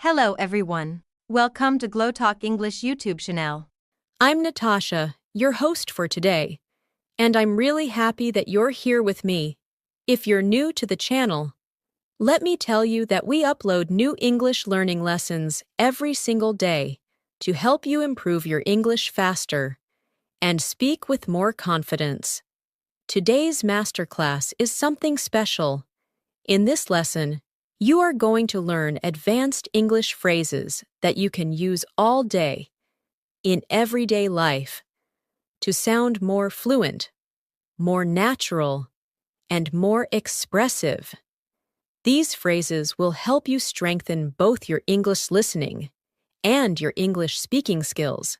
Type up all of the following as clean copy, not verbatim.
Hello everyone. Welcome to GlowTalk English YouTube channel. I'm Natasha, your host for today, and I'm really happy that you're here with me. If you're new to the channel, let me tell you that we upload new English learning lessons every single day to help you improve your English faster and speak with more confidence. Today's masterclass is something special. In this lesson, you are going to learn advanced English phrases that you can use all day in everyday life to sound more fluent, more natural, and more expressive. These phrases will help you strengthen both your English listening and your English speaking skills,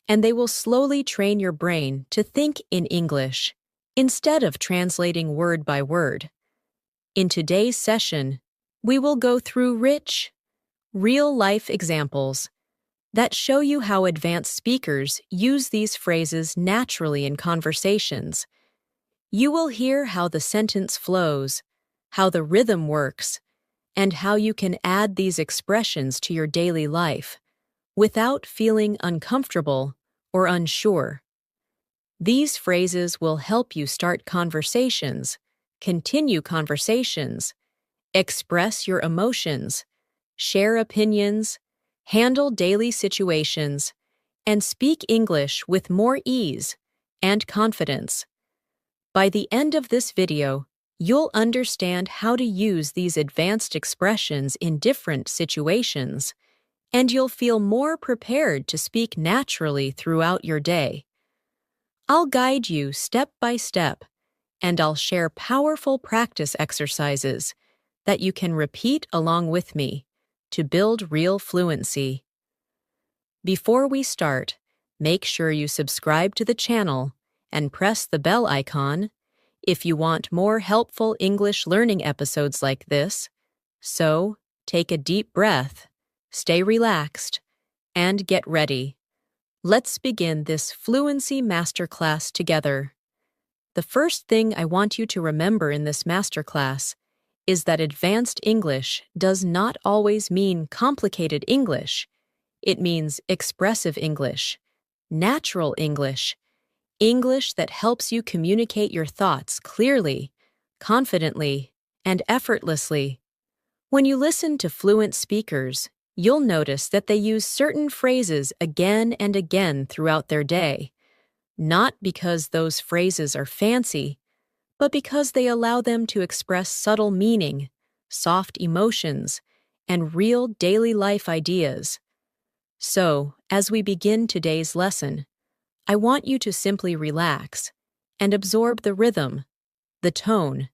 and they will slowly train your brain to think in English instead of translating word by word. In today's session, we will go through rich, real-life examples that show you how advanced speakers use these phrases naturally in conversations. You will hear how the sentence flows, how the rhythm works, and how you can add these expressions to your daily life without feeling uncomfortable or unsure. These phrases will help you start conversations, continue conversations, express your emotions, share opinions, handle daily situations, and speak English with more ease and confidence. By the end of this video, you'll understand how to use these advanced expressions in different situations, and you'll feel more prepared to speak naturally throughout your day. I'll guide you step by step, and I'll share powerful practice exercises that you can repeat along with me to build real fluency. Before we start, make sure you subscribe to the channel and press the bell icon if you want more helpful English learning episodes like this. So, take a deep breath, stay relaxed, and get ready. Let's begin this fluency masterclass together. The first thing I want you to remember in this masterclass is that advanced English does not always mean complicated English. It means expressive English, natural English, English that helps you communicate your thoughts clearly, confidently, and effortlessly. When you listen to fluent speakers, you'll notice that they use certain phrases again and again throughout their day, not because those phrases are fancy, but because they allow them to express subtle meaning, soft emotions, and real daily life ideas. So, as we begin today's lesson, I want you to simply relax and absorb the rhythm, the tone,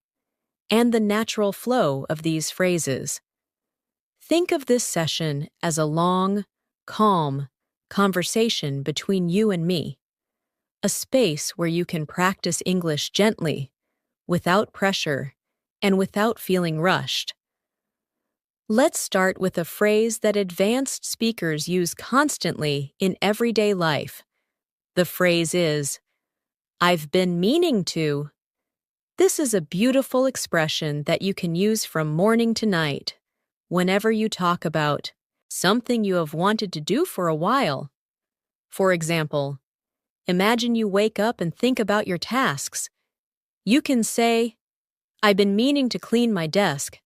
and the natural flow of these phrases. Think of this session as a long, calm conversation between you and me, a space where you can practice English gently, without pressure, and without feeling rushed. Let's start with a phrase that advanced speakers use constantly in everyday life. The phrase is, "I've been meaning to." This is a beautiful expression that you can use from morning to night, whenever you talk about something you have wanted to do for a while. For example, imagine you wake up and think about your tasks. You can say, "I've been meaning to clean my desk.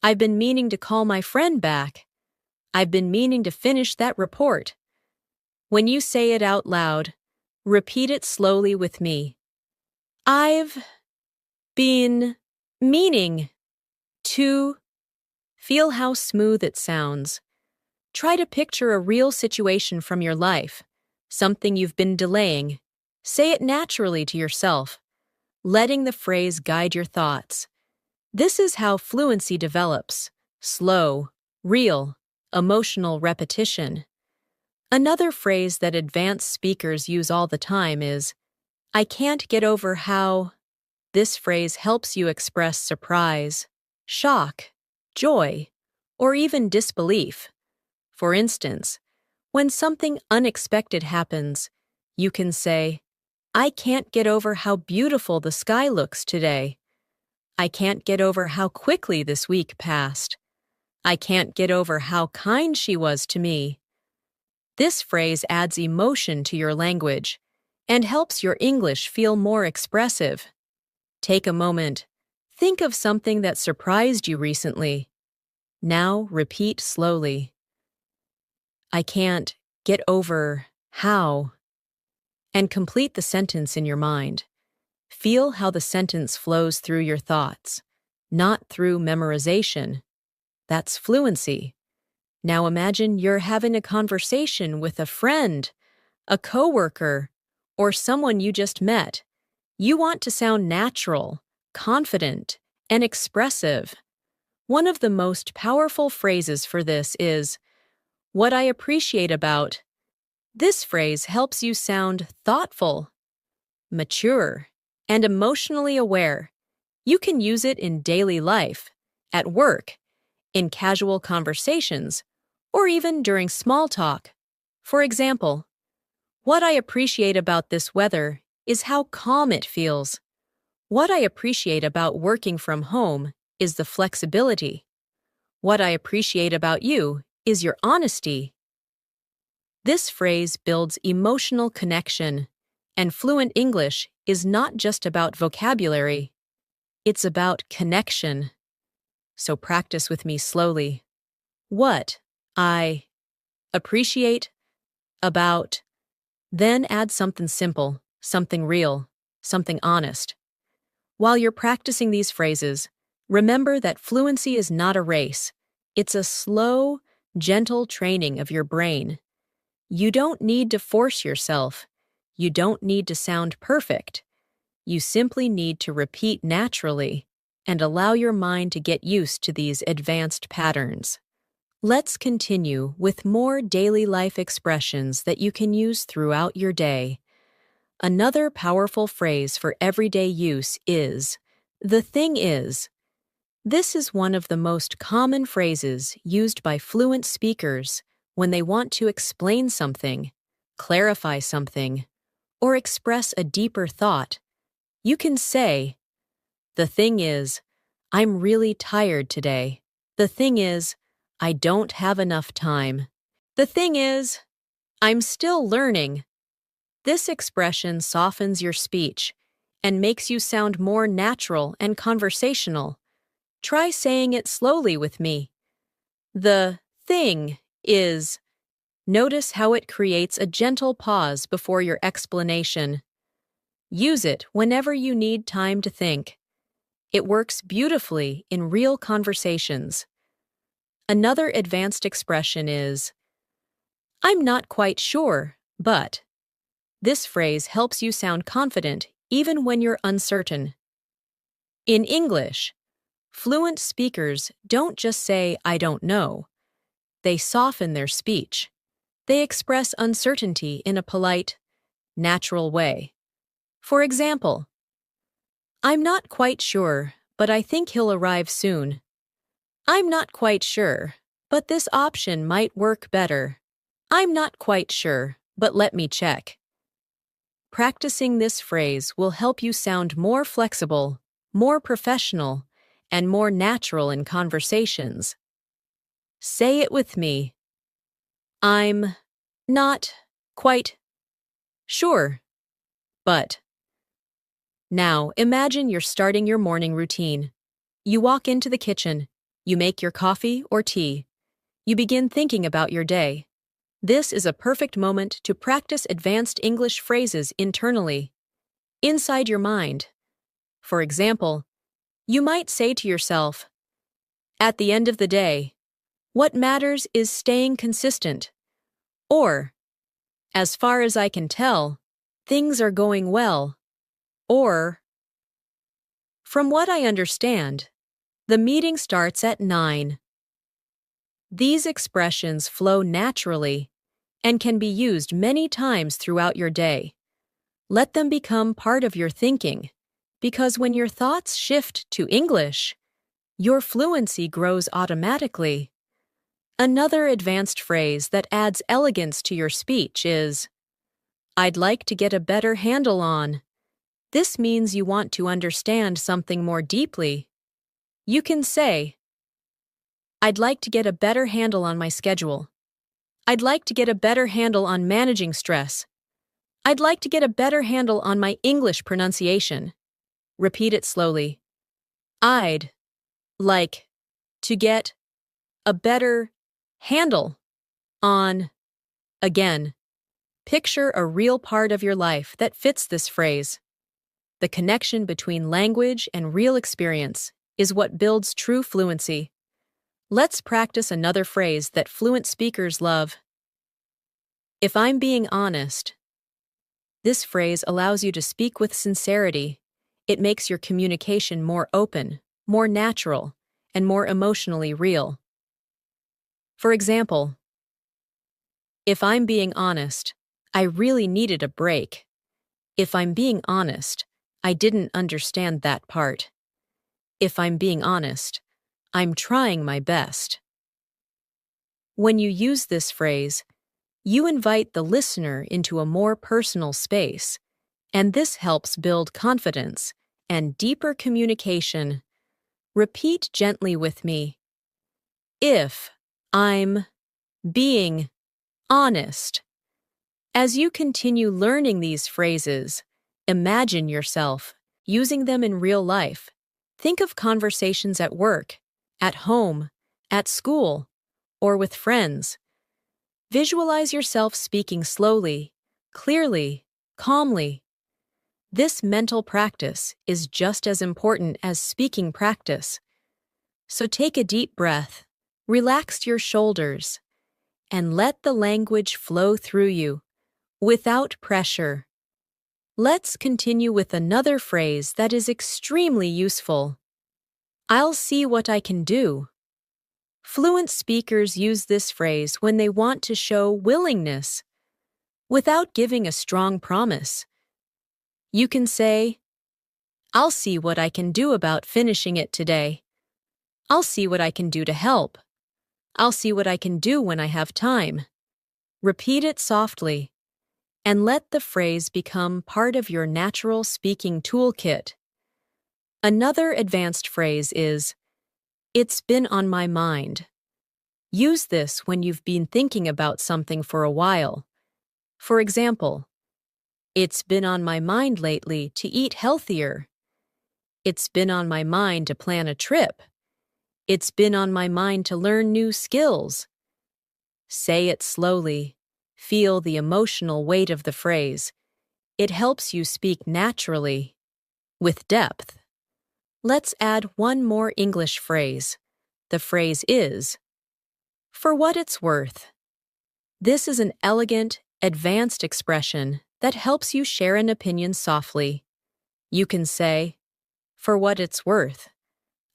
I've been meaning to call my friend back. I've been meaning to finish that report." When you say it out loud, repeat it slowly with me. I've been meaning to. Feel how smooth it sounds. Try to picture a real situation from your life, something you've been delaying. Say it naturally to yourself, letting the phrase guide your thoughts. This is how fluency develops: slow, real, emotional repetition. Another phrase that advanced speakers use all the time is, "I can't get over how." This phrase helps you express surprise, shock, joy, or even disbelief. For instance, when something unexpected happens, you can say, "I can't get over how beautiful the sky looks today." "I can't get over how quickly this week passed." I can't get over how kind she was to me. This phrase adds emotion to your language and helps your English feel more expressive. Take a moment. Think of something that surprised you recently. Now repeat slowly. I can't get over how. And complete the sentence in your mind. Feel how the sentence flows through your thoughts, not through memorization. That's fluency. Now imagine you're having a conversation with a friend, a coworker, or someone you just met. You want to sound natural, confident, and expressive. One of the most powerful phrases for this is, "What I appreciate about." This phrase helps you sound thoughtful, mature, and emotionally aware. You can use it in daily life, at work, in casual conversations, or even during small talk. For example, what I appreciate about this weather is how calm it feels. What I appreciate about working from home is the flexibility. What I appreciate about you is your honesty. This phrase builds emotional connection, and fluent English is not just about vocabulary. It's about connection. So practice with me slowly. What I appreciate about, then add something simple, something real, something honest. While you're practicing these phrases, remember that fluency is not a race. It's a slow, gentle training of your brain. You don't need to force yourself. You don't need to sound perfect. You simply need to repeat naturally and allow your mind to get used to these advanced patterns. Let's continue with more daily life expressions that you can use throughout your day. Another powerful phrase for everyday use is, "the thing is." This is one of the most common phrases used by fluent speakers when they want to explain something, clarify something, or express a deeper thought. You can say, "The thing is, I'm really tired today." The thing is, I don't have enough time. The thing is, I'm still learning. This expression softens your speech and makes you sound more natural and conversational. Try saying it slowly with me. The thing is. Notice how it creates a gentle pause before your explanation. Use it whenever you need time to think. It works beautifully in real conversations. Another advanced expression is, "I'm not quite sure, but." This phrase helps you sound confident even when you're uncertain. In English, fluent speakers don't just say, "I don't know." They soften their speech. They express uncertainty in a polite, natural way. For example, "I'm not quite sure, but I think he'll arrive soon." "I'm not quite sure, but this option might work better." "I'm not quite sure, but let me check." Practicing this phrase will help you sound more flexible, more professional, and more natural in conversations. Say it with me. I'm not quite sure, but. Now, imagine you're starting your morning routine. You walk into the kitchen. You make your coffee or tea. You begin thinking about your day. This is a perfect moment to practice advanced English phrases internally, inside your mind. For example, you might say to yourself, "At the end of the day, what matters is staying consistent." Or, "As far as I can tell, things are going well." Or, "From what I understand, the meeting starts at 9. These expressions flow naturally and can be used many times throughout your day. Let them become part of your thinking, because when your thoughts shift to English, your fluency grows automatically. Another advanced phrase that adds elegance to your speech is, "I'd like to get a better handle on." This means you want to understand something more deeply. You can say, I'd like to get a better handle on my schedule. I'd like to get a better handle on managing stress. I'd like to get a better handle on my English pronunciation. Repeat it slowly. I'd like to get a better handle on. Again, picture a real part of your life that fits this phrase. The connection between language and real experience is what builds true fluency. Let's practice another phrase that fluent speakers love. If I'm being honest. This phrase allows you to speak with sincerity. It makes your communication more open, more natural, and more emotionally real. For example, if I'm being honest, I really needed a break. If I'm being honest, I didn't understand that part. If I'm being honest, I'm trying my best. When you use this phrase, you invite the listener into a more personal space, and this helps build confidence and deeper communication. Repeat gently with me. If I'm being honest. As you continue learning these phrases, imagine yourself using them in real life. Think of conversations at work, at home, at school, or with friends. Visualize yourself speaking slowly, clearly, calmly. This mental practice is just as important as speaking practice. So take a deep breath, relax your shoulders, and let the language flow through you, without pressure. Let's continue with another phrase that is extremely useful. I'll see what I can do. Fluent speakers use this phrase when they want to show willingness, without giving a strong promise. You can say, I'll see what I can do about finishing it today. I'll see what I can do to help. I'll see what I can do when I have time. Repeat it softly, and let the phrase become part of your natural speaking toolkit. Another advanced phrase is, it's been on my mind. Use this when you've been thinking about something for a while. For example, it's been on my mind lately to eat healthier. It's been on my mind to plan a trip. It's been on my mind to learn new skills. Say it slowly. Feel the emotional weight of the phrase. It helps you speak naturally, with depth. Let's add one more English phrase. The phrase is, for what it's worth. This is an elegant, advanced expression that helps you share an opinion softly. You can say, for what it's worth.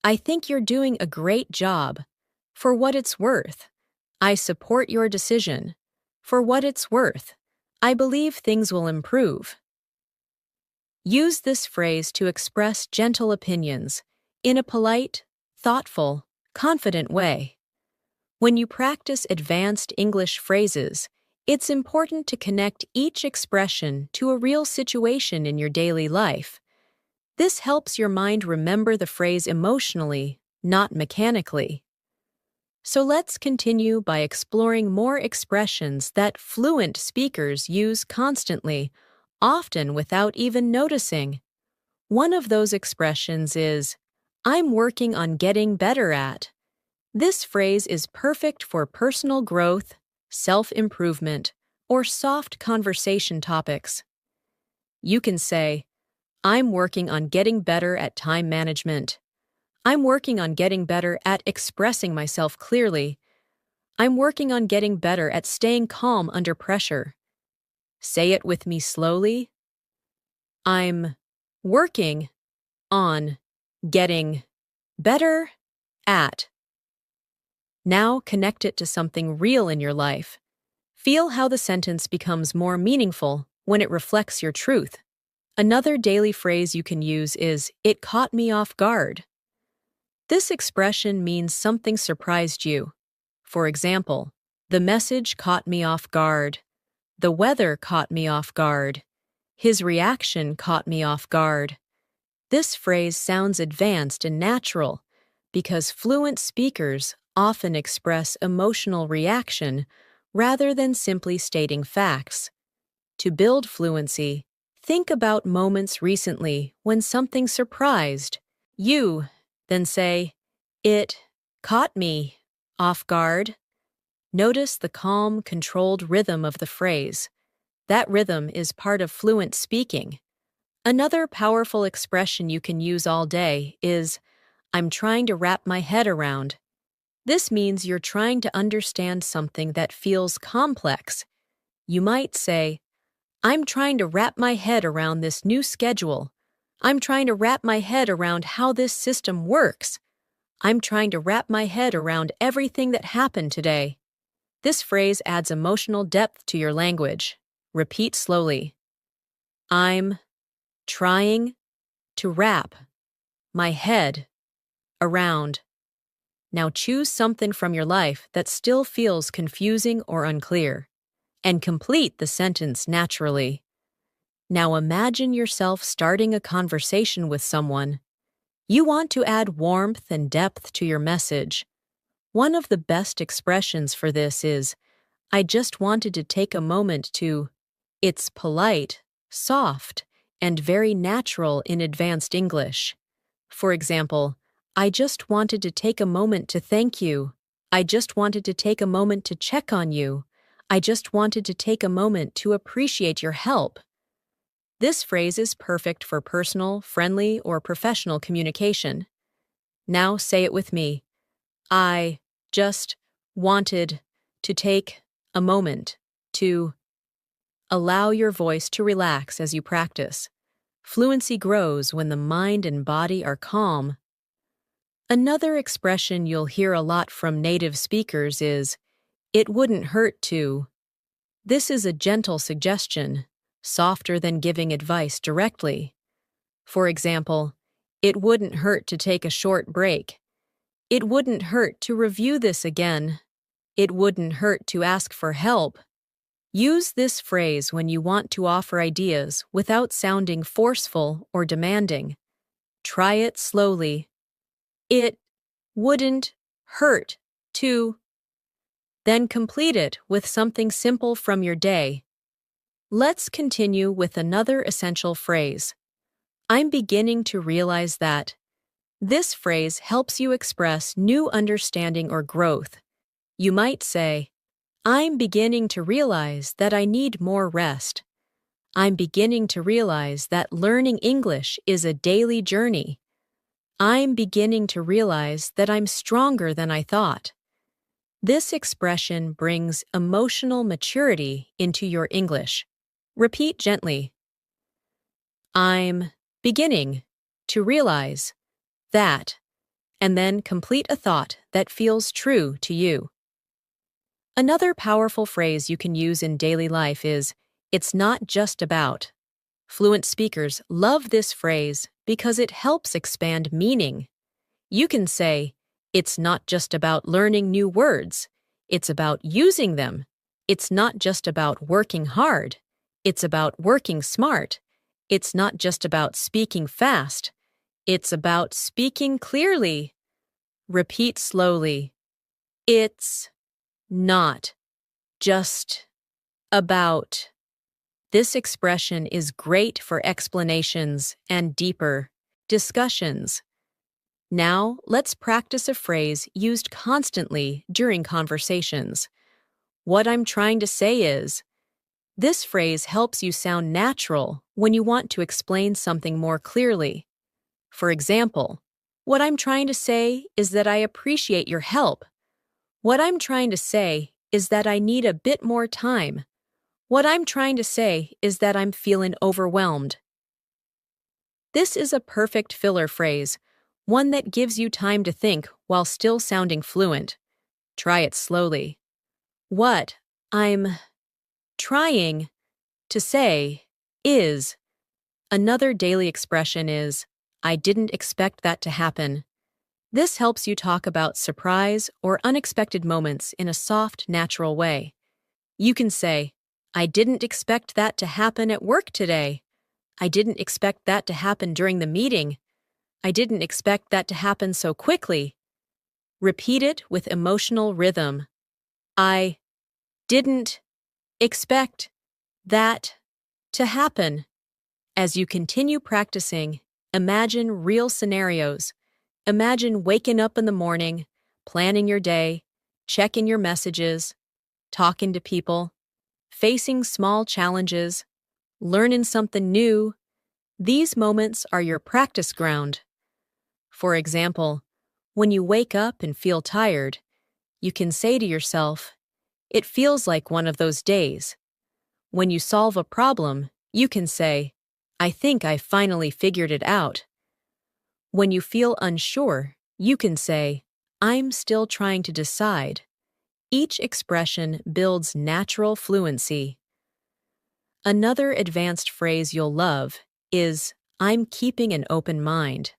I think you're doing a great job. For what it's worth. I support your decision. For what it's worth. I believe things will improve. Use this phrase to express gentle opinions in a polite, thoughtful, confident way. When you practice advanced English phrases, it's important to connect each expression to a real situation in your daily life. This helps your mind remember the phrase emotionally, not mechanically. So let's continue by exploring more expressions that fluent speakers use constantly, often without even noticing. One of those expressions is, I'm working on getting better at. This phrase is perfect for personal growth, self-improvement, or soft conversation topics. You can say, I'm working on getting better at time management. I'm working on getting better at expressing myself clearly. I'm working on getting better at staying calm under pressure. Say it with me slowly. I'm working on getting better at. Now connect it to something real in your life. Feel how the sentence becomes more meaningful when it reflects your truth. Another daily phrase you can use is, it caught me off guard. This expression means something surprised you. For example, the message caught me off guard. The weather caught me off guard. His reaction caught me off guard. This phrase sounds advanced and natural because fluent speakers often express emotional reaction rather than simply stating facts. To build fluency, think about moments recently when something surprised you, then say, "It caught me off guard." Notice the calm, controlled rhythm of the phrase. That rhythm is part of fluent speaking. Another powerful expression you can use all day is, "I'm trying to wrap my head around." This means you're trying to understand something that feels complex. You might say, "I'm trying to wrap my head around this new schedule. I'm trying to wrap my head around how this system works. I'm trying to wrap my head around everything that happened today." This phrase adds emotional depth to your language. Repeat slowly. I'm trying to wrap my head around. Now choose something from your life that still feels confusing or unclear, and complete the sentence naturally. Now imagine yourself starting a conversation with someone. You want to add warmth and depth to your message. One of the best expressions for this is, "I just wanted to take a moment to." It's polite, soft, and very natural in advanced English. For example, "I just wanted to take a moment to thank you." "I just wanted to take a moment to check on you." "I just wanted to take a moment to appreciate your help." This phrase is perfect for personal, friendly, or professional communication. Now say it with me. I just wanted to take a moment to. Allow your voice to relax as you practice. Fluency grows when the mind and body are calm. Another expression you'll hear a lot from native speakers is, "It wouldn't hurt to." This is a gentle suggestion, softer than giving advice directly. For example, "It wouldn't hurt to take a short break." "It wouldn't hurt to review this again." "It wouldn't hurt to ask for help." Use this phrase when you want to offer ideas without sounding forceful or demanding. Try it slowly. It wouldn't hurt to. Then complete it with something simple from your day. Let's continue with another essential phrase. I'm beginning to realize that. This phrase helps you express new understanding or growth. You might say, "I'm beginning to realize that I need more rest." "I'm beginning to realize that learning English is a daily journey." "I'm beginning to realize that I'm stronger than I thought." This expression brings emotional maturity into your English. Repeat gently. I'm beginning to realize that, and then complete a thought that feels true to you. Another powerful phrase you can use in daily life is, "It's not just about." Fluent speakers love this phrase because it helps expand meaning. You can say, "It's not just about learning new words. It's about using them." "It's not just about working hard. It's about working smart." "It's not just about speaking fast. It's about speaking clearly." Repeat slowly. It's not just about. This expression is great for explanations and deeper discussions. Now, let's practice a phrase used constantly during conversations. What I'm trying to say is. This phrase helps you sound natural when you want to explain something more clearly. For example, what I'm trying to say is that I appreciate your help. What I'm trying to say is that I need a bit more time. What I'm trying to say is that I'm feeling overwhelmed. This is a perfect filler phrase, one that gives you time to think while still sounding fluent. Try it slowly. What I'm trying to say is. Another daily expression is, "I didn't expect that to happen." This helps you talk about surprise or unexpected moments in a soft, natural way. You can say, "I didn't expect that to happen at work today." "I didn't expect that to happen during the meeting." "I didn't expect that to happen so quickly." Repeat it with emotional rhythm. I didn't expect that to happen. As you continue practicing, imagine real scenarios. Imagine waking up in the morning, planning your day, checking your messages, talking to people, facing small challenges, learning something new. These moments are your practice ground. For example, when you wake up and feel tired, you can say to yourself, "It feels like one of those days." When you solve a problem, you can say, "I think I finally figured it out." When you feel unsure, you can say, "I'm still trying to decide." Each expression builds natural fluency. Another advanced phrase you'll love is, "I'm keeping an open mind."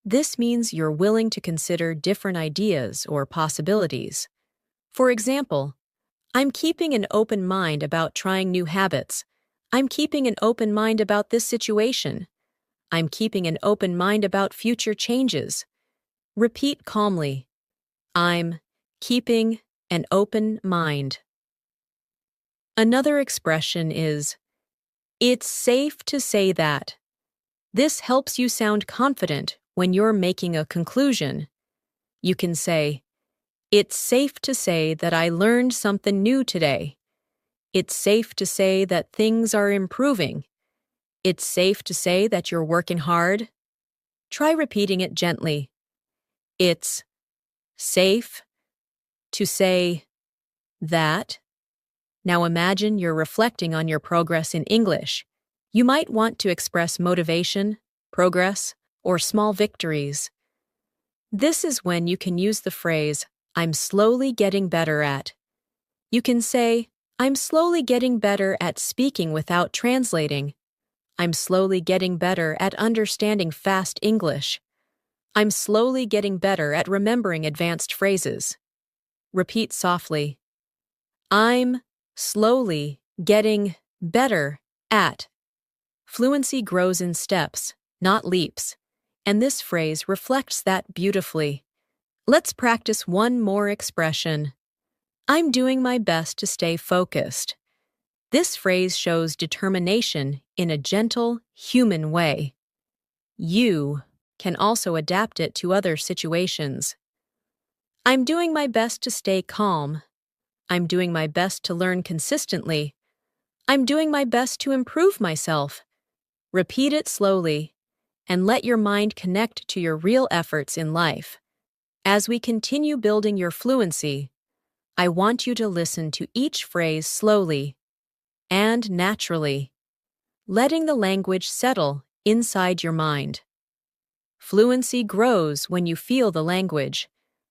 This means you're willing to consider different ideas or possibilities. For example, "I'm keeping an open mind about trying new habits." "I'm keeping an open mind about this situation." "I'm keeping an open mind about future changes." Repeat calmly. I'm keeping an open mind. Another expression is, "It's safe to say that." This helps you sound confident when you're making a conclusion. You can say, "It's safe to say that I learned something new today." "It's safe to say that things are improving." "It's safe to say that you're working hard." Try repeating it gently. It's safe to say that. Now imagine you're reflecting on your progress in English. You might want to express motivation, progress, or small victories. This is when you can use the phrase, "I'm slowly getting better at." You can say, "I'm slowly getting better at speaking without translating." "I'm slowly getting better at understanding fast English." "I'm slowly getting better at remembering advanced phrases." Repeat softly. I'm slowly getting better at. Fluency grows in steps, not leaps, and this phrase reflects that beautifully. Let's practice one more expression. I'm doing my best to stay focused. This phrase shows determination in a gentle, human way. You can also adapt it to other situations. I'm doing my best to stay calm. I'm doing my best to learn consistently. I'm doing my best to improve myself. Repeat it slowly and let your mind connect to your real efforts in life. As we continue building your fluency, I want you to listen to each phrase slowly and naturally, letting the language settle inside your mind. Fluency grows when you feel the language,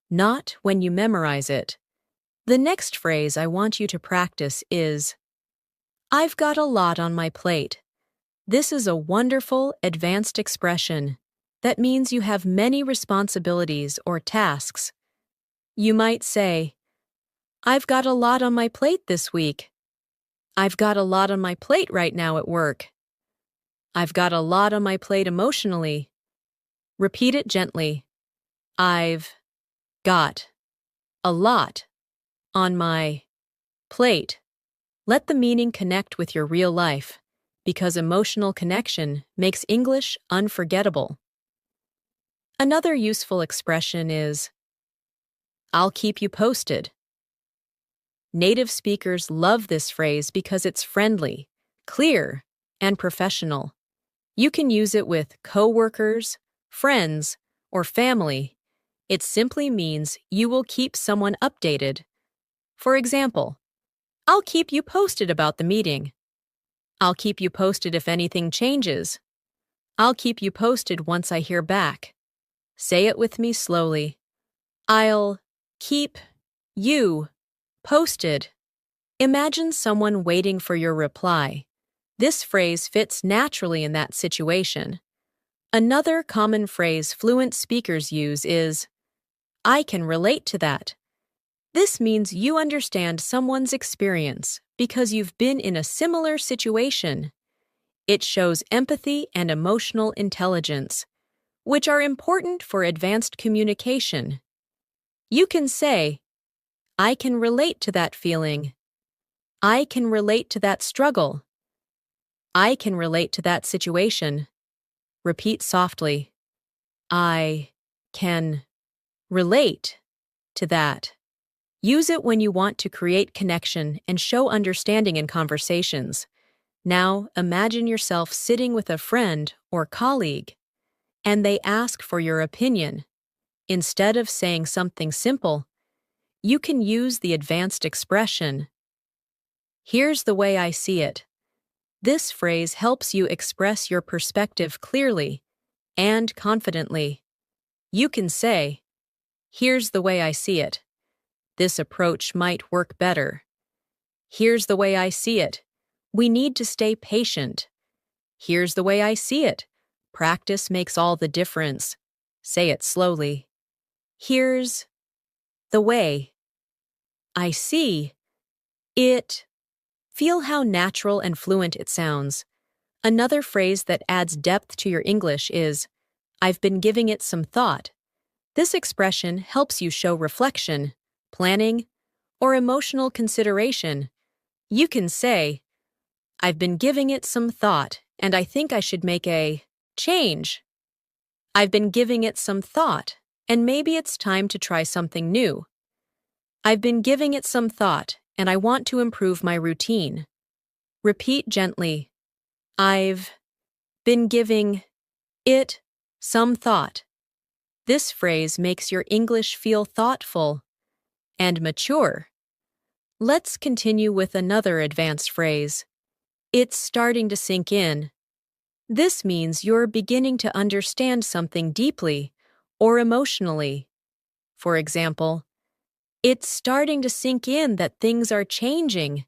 not when you memorize it. The next phrase I want you to practice is, "I've got a lot on my plate." This is a wonderful, advanced expression that means you have many responsibilities or tasks. You might say, "I've got a lot on my plate this week." "I've got a lot on my plate right now at work." "I've got a lot on my plate emotionally." Repeat it gently. I've got a lot on my plate. Let the meaning connect with your real life, because emotional connection makes English unforgettable. Another useful expression is, "I'll keep you posted." Native speakers love this phrase because it's friendly, clear, and professional. You can use it with coworkers, friends, or family. It simply means you will keep someone updated. For example, "I'll keep you posted about the meeting." "I'll keep you posted if anything changes." "I'll keep you posted once I hear back." Say it with me slowly. I'll keep you posted. Imagine someone waiting for your reply. This phrase fits naturally in that situation. Another common phrase fluent speakers use is, "I can relate to that." This means you understand someone's experience because you've been in a similar situation. It shows empathy and emotional intelligence, which are important for advanced communication. You can say, I can relate to that feeling. I can relate to that struggle. I can relate to that situation. Repeat softly. I can relate to that. Use it when you want to create connection and show understanding in conversations. Now, imagine yourself sitting with a friend or colleague, and they ask for your opinion. Instead of saying something simple, you can use the advanced expression, here's the way I see it. This phrase helps you express your perspective clearly and confidently. You can say, here's the way I see it. This approach might work better. Here's the way I see it. We need to stay patient. Here's the way I see it. Practice makes all the difference. Say it slowly. Here's the way I see it. Feel how natural and fluent it sounds. Another phrase that adds depth to your English is, I've been giving it some thought. This expression helps you show reflection, planning, or emotional consideration. You can say, I've been giving it some thought, and I think I should make a change. I've been giving it some thought, and maybe it's time to try something new. I've been giving it some thought, and I want to improve my routine. Repeat gently. I've been giving it some thought. This phrase makes your English feel thoughtful and mature. Let's continue with another advanced phrase. It's starting to sink in. This means you're beginning to understand something deeply or emotionally. For example, it's starting to sink in that things are changing.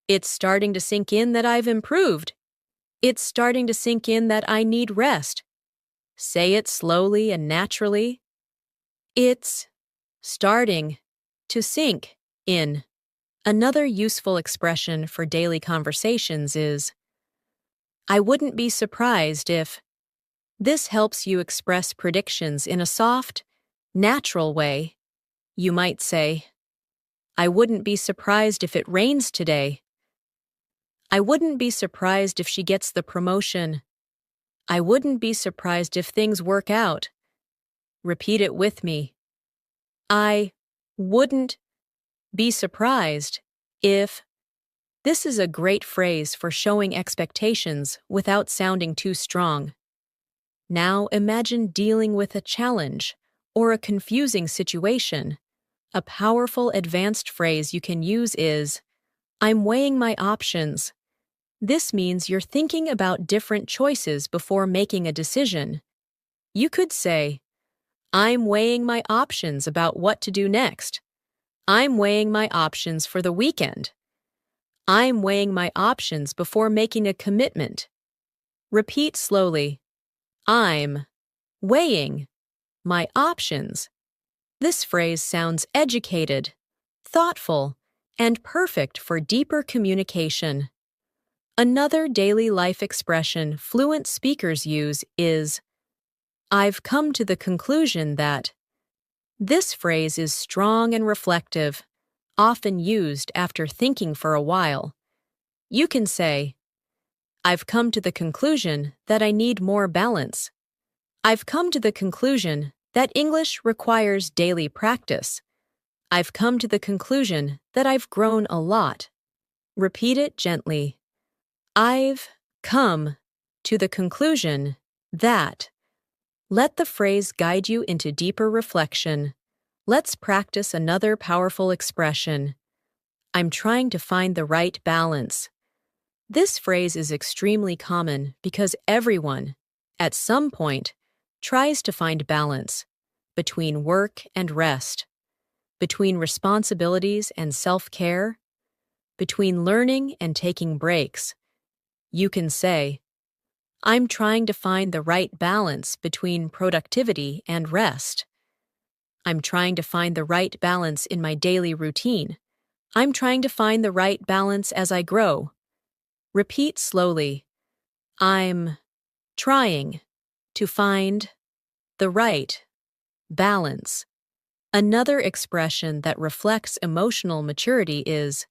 It's starting to sink in that I've improved. It's starting to sink in that I need rest. Say it slowly and naturally. It's starting to sink in. Another useful expression for daily conversations is, I wouldn't be surprised if. This helps you express predictions in a soft, natural way. You might say, I wouldn't be surprised if it rains today. I wouldn't be surprised if she gets the promotion. I wouldn't be surprised if things work out. Repeat it with me. I wouldn't be surprised if. This is a great phrase for showing expectations without sounding too strong. Now imagine dealing with a challenge or a confusing situation. A powerful advanced phrase you can use is, I'm weighing my options. This means you're thinking about different choices before making a decision. You could say, I'm weighing my options about what to do next. I'm weighing my options for the weekend. I'm weighing my options before making a commitment. Repeat slowly. I'm weighing my options. This phrase sounds educated, thoughtful, and perfect for deeper communication. Another daily life expression fluent speakers use is, I've come to the conclusion that. This phrase is strong and reflective, often used after thinking for a while. You can say, I've come to the conclusion that I need more balance. I've come to the conclusion that English requires daily practice. I've come to the conclusion that I've grown a lot. Repeat it gently. I've come to the conclusion that. Let the phrase guide you into deeper reflection. Let's practice another powerful expression. I'm trying to find the right balance. This phrase is extremely common because everyone, at some point, tries to find balance between work and rest, between responsibilities and self-care, between learning and taking breaks. You can say, I'm trying to find the right balance between productivity and rest. I'm trying to find the right balance in my daily routine. I'm trying to find the right balance as I grow. Repeat slowly. I'm trying to find the right balance. Another expression that reflects emotional maturity is,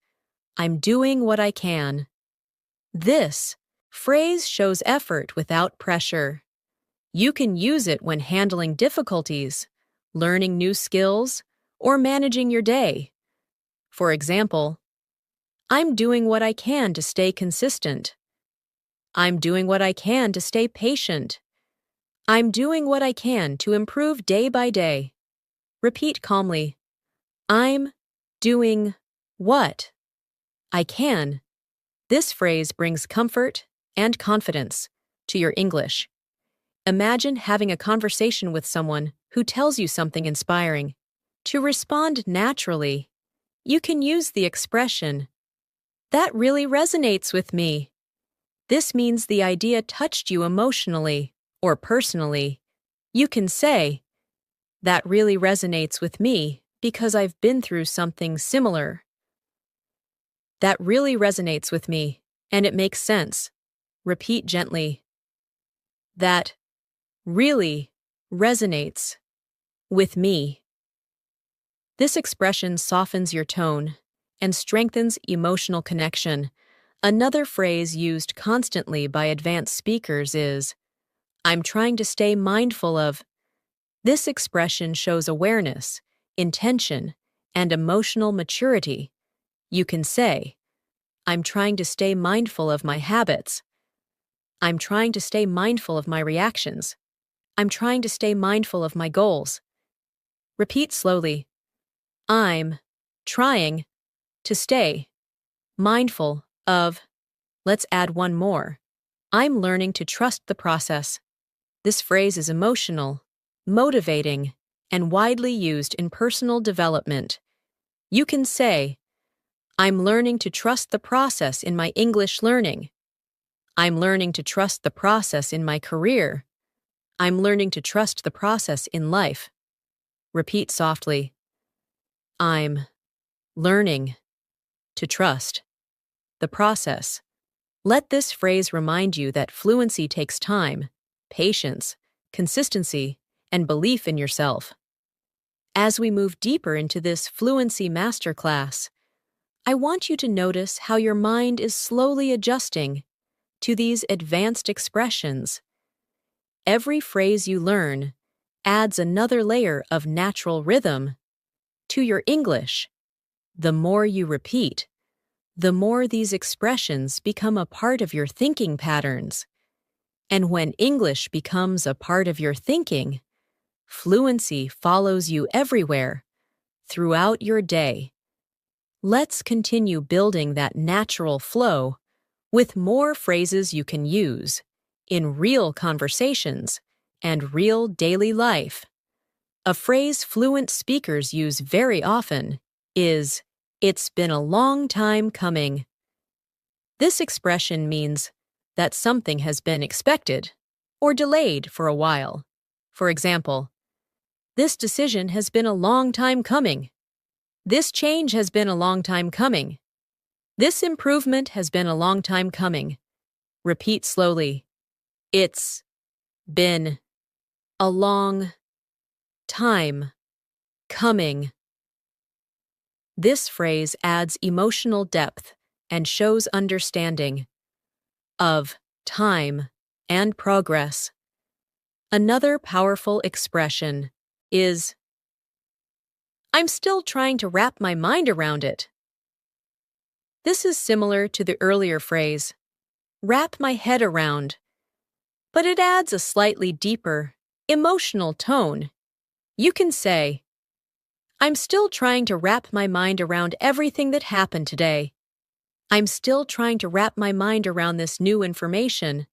I'm doing what I can. This phrase shows effort without pressure. You can use it when handling difficulties, learning new skills, or managing your day. For example, I'm doing what I can to stay consistent. I'm doing what I can to stay patient. I'm doing what I can to improve day by day. Repeat calmly. I'm doing what I can. This phrase brings comfort and confidence to your English. Imagine having a conversation with someone who tells you something inspiring. To respond naturally, you can use the expression, that really resonates with me. This means the idea touched you emotionally or personally. You can say, that really resonates with me because I've been through something similar. That really resonates with me, and it makes sense. Repeat gently. That really resonates with me. This expression softens your tone and strengthens emotional connection. Another phrase used constantly by advanced speakers is, I'm trying to stay mindful of. This expression shows awareness, intention, and emotional maturity. You can say, I'm trying to stay mindful of my habits. I'm trying to stay mindful of my reactions. I'm trying to stay mindful of my goals. Repeat slowly. I'm trying to stay mindful of. Let's add one more. I'm learning to trust the process. This phrase is emotional, motivating, and widely used in personal development. You can say, I'm learning to trust the process in my English learning. I'm learning to trust the process in my career. I'm learning to trust the process in life. Repeat softly. I'm learning to trust the process. Let this phrase remind you that fluency takes time, patience, consistency, and belief in yourself. As we move deeper into this fluency masterclass, I want you to notice how your mind is slowly adjusting to these advanced expressions. Every phrase you learn adds another layer of natural rhythm to your English. The more you repeat, the more these expressions become a part of your thinking patterns. And when English becomes a part of your thinking, fluency follows you everywhere, throughout your day. Let's continue building that natural flow with more phrases you can use in real conversations and real daily life. A phrase fluent speakers use very often is, it's been a long time coming. This expression means that something has been expected or delayed for a while. For example, this decision has been a long time coming. This change has been a long time coming. This improvement has been a long time coming. Repeat slowly. It's been a long time coming. This phrase adds emotional depth and shows understanding of time and progress. Another powerful expression is, I'm still trying to wrap my mind around it. This is similar to the earlier phrase, wrap my head around, but it adds a slightly deeper, emotional tone. You can say, I'm still trying to wrap my mind around everything that happened today. I'm still trying to wrap my mind around this new information.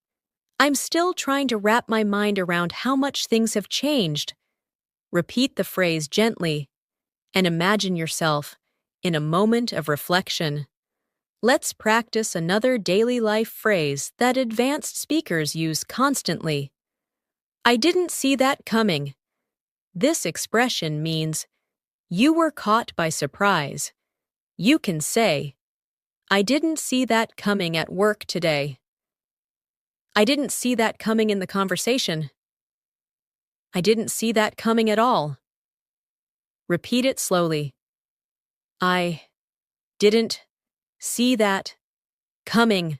I'm still trying to wrap my mind around how much things have changed. Repeat the phrase gently and imagine yourself in a moment of reflection. Let's practice another daily life phrase that advanced speakers use constantly. I didn't see that coming. This expression means you were caught by surprise. You can say, I didn't see that coming at work today. I didn't see that coming in the conversation. I didn't see that coming at all. Repeat it slowly. I didn't see that coming.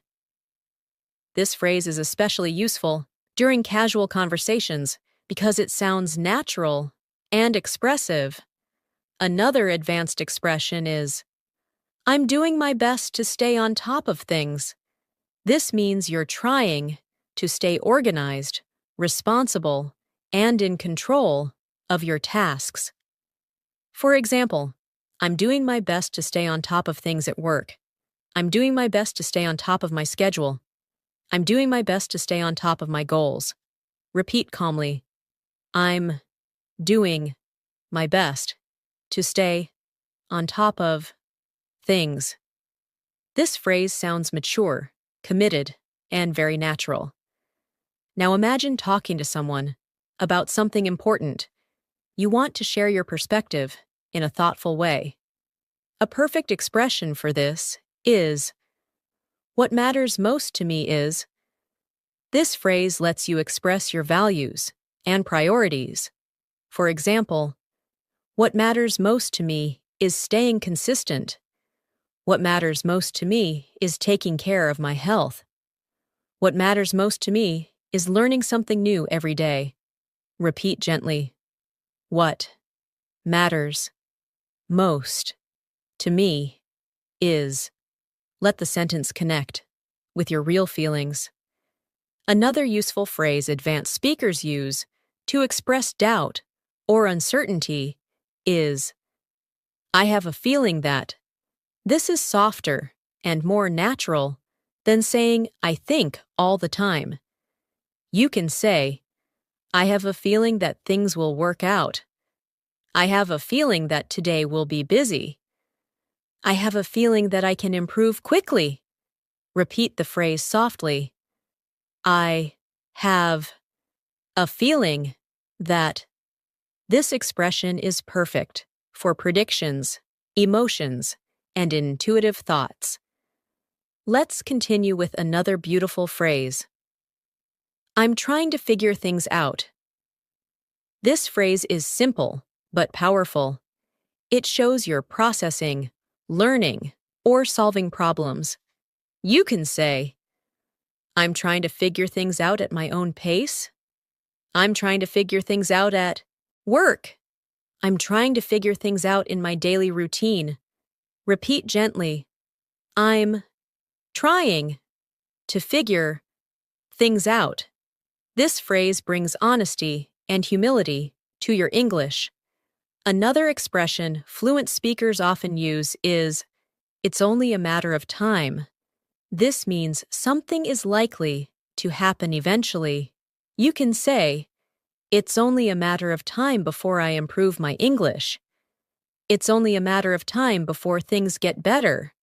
This phrase is especially useful during casual conversations because it sounds natural and expressive. Another advanced expression is, I'm doing my best to stay on top of things. This means you're trying to stay organized, responsible, and in control of your tasks. For example, I'm doing my best to stay on top of things at work. I'm doing my best to stay on top of my schedule. I'm doing my best to stay on top of my goals. Repeat calmly. I'm doing my best to stay on top of things. This phrase sounds mature, committed, and very natural. Now imagine talking to someone about something important. You want to share your perspective in a thoughtful way. A perfect expression for this is, what matters most to me is. This phrase lets you express your values and priorities. For example, what matters most to me is staying consistent. What matters most to me is taking care of my health. What matters most to me is learning something new every day. Repeat gently. What matters most to me is. Let the sentence connect with your real feelings. Another useful phrase advanced speakers use to express doubt or uncertainty is, I have a feeling that. This is softer and more natural than saying I think all the time. You can say, I have a feeling that things will work out. I have a feeling that today will be busy. I have a feeling that I can improve quickly. Repeat the phrase softly. I have a feeling that. This expression is perfect for predictions, emotions, and intuitive thoughts. Let's continue with another beautiful phrase. I'm trying to figure things out. This phrase is simple but powerful. It shows you're processing, learning, or solving problems. You can say, I'm trying to figure things out at my own pace. I'm trying to figure things out at work. I'm trying to figure things out in my daily routine. Repeat gently. I'm trying to figure things out. This phrase brings honesty and humility to your English. Another expression fluent speakers often use is, it's only a matter of time. This means something is likely to happen eventually. You can say, it's only a matter of time before I improve my English. It's only a matter of time before things get better.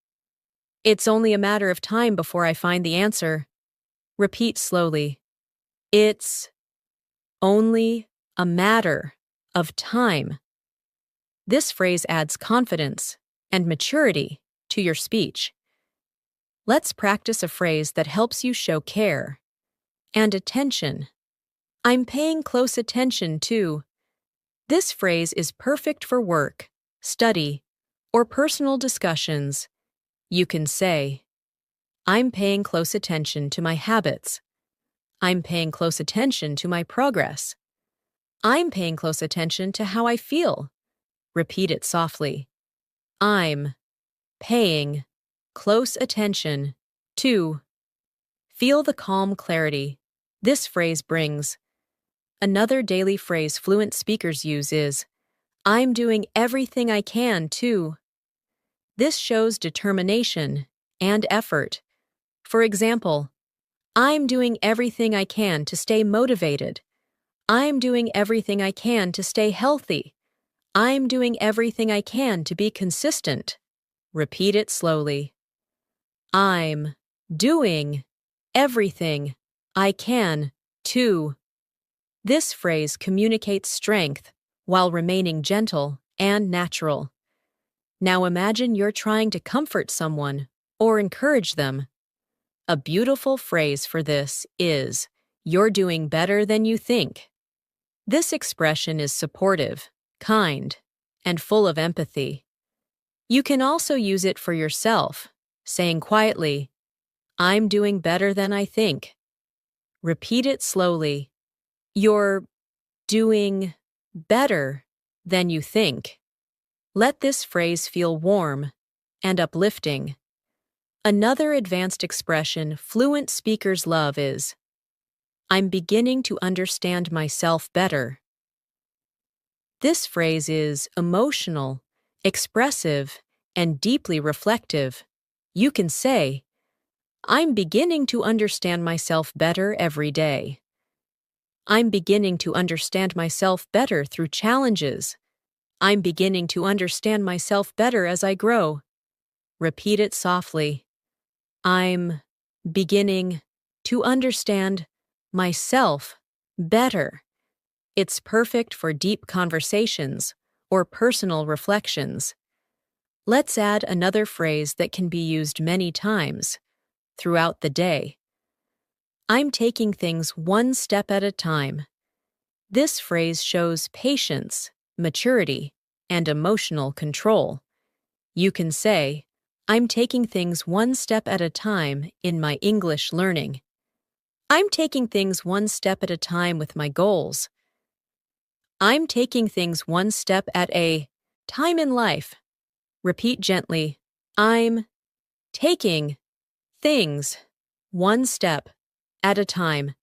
It's only a matter of time before I find the answer. Repeat slowly. It's only a matter of time. This phrase adds confidence and maturity to your speech. Let's practice a phrase that helps you show care and attention. I'm paying close attention to. This phrase is perfect for work, study, or personal discussions. You can say, I'm paying close attention to my habits. I'm paying close attention to my progress. I'm paying close attention to how I feel. Repeat it softly. I'm paying close attention to. Feel the calm clarity this phrase brings. Another daily phrase fluent speakers use is, I'm doing everything I can to. This shows determination and effort. For example, I'm doing everything I can to stay motivated. I'm doing everything I can to stay healthy. I'm doing everything I can to be consistent. Repeat it slowly. I'm doing everything I can to. This phrase communicates strength while remaining gentle and natural. Now imagine you're trying to comfort someone or encourage them. A beautiful phrase for this is, you're doing better than you think. This expression is supportive, kind, and full of empathy. You can also use it for yourself, saying quietly, "I'm doing better than I think." Repeat it slowly. "You're doing better than you think." Let this phrase feel warm and uplifting. Another advanced expression fluent speakers love is, "I'm beginning to understand myself better." This phrase is emotional, expressive, and deeply reflective. You can say, "I'm beginning to understand myself better every day." I'm beginning to understand myself better through challenges. I'm beginning to understand myself better as I grow. Repeat it softly. I'm beginning to understand myself better. It's perfect for deep conversations or personal reflections. Let's add another phrase that can be used many times throughout the day. I'm taking things one step at a time. This phrase shows patience, maturity, and emotional control. You can say, "I'm taking things one step at a time in my English learning." I'm taking things one step at a time with my goals. I'm taking things one step at a time in life. Repeat gently, "I'm taking things one step at a time."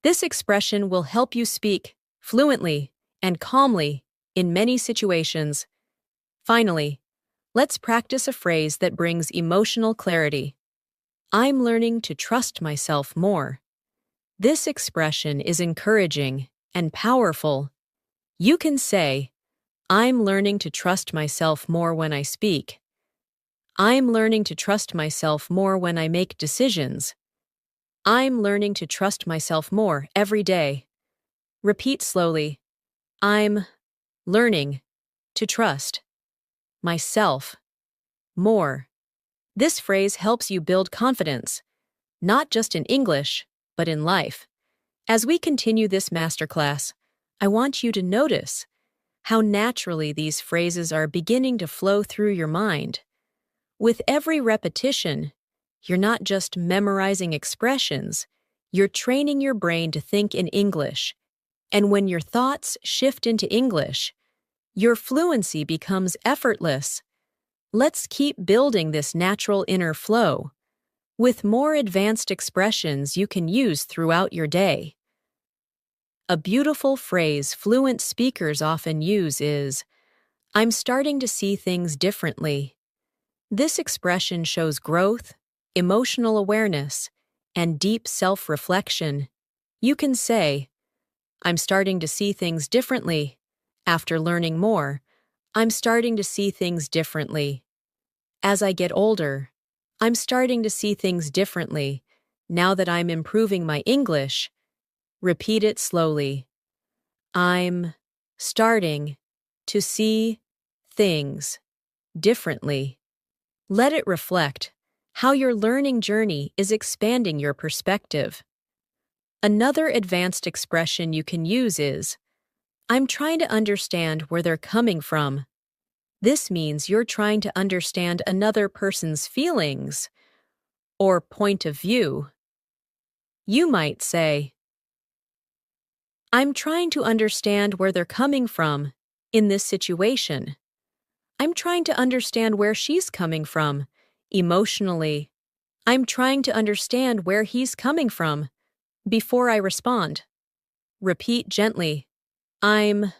This expression will help you speak fluently and calmly in many situations. Finally, let's practice a phrase that brings emotional clarity. I'm learning to trust myself more. This expression is encouraging and powerful. You can say, "I'm learning to trust myself more when I speak." I'm learning to trust myself more when I make decisions. I'm learning to trust myself more every day. Repeat slowly. I'm learning to trust myself more. This phrase helps you build confidence, not just in English, but in life. As we continue this masterclass, I want you to notice how naturally these phrases are beginning to flow through your mind. With every repetition, you're not just memorizing expressions, you're training your brain to think in English. And when your thoughts shift into English, your fluency becomes effortless. Let's keep building this natural inner flow with more advanced expressions you can use throughout your day. A beautiful phrase fluent speakers often use is, "I'm starting to see things differently." This expression shows growth, emotional awareness, and deep self-reflection. You can say, "I'm starting to see things differently." After learning more, "I'm starting to see things differently." As I get older, "I'm starting to see things differently." Now that I'm improving my English, repeat it slowly. I'm starting to see things differently. Let it reflect how your learning journey is expanding your perspective. Another advanced expression you can use is, "I'm trying to understand where they're coming from." This means you're trying to understand another person's feelings or point of view. You might say, "I'm trying to understand where they're coming from in this situation." I'm trying to understand where she's coming from emotionally. I'm trying to understand where he's coming from before I respond. Repeat gently. I'm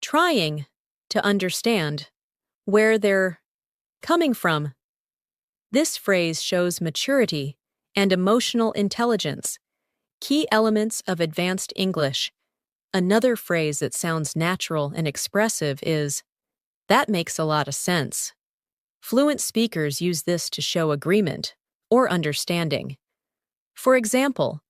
trying to understand where they're coming from. This phrase shows maturity and emotional intelligence, key elements of advanced English. Another phrase that sounds natural and expressive is, "That makes a lot of sense." Fluent speakers use this to show agreement or understanding. For example,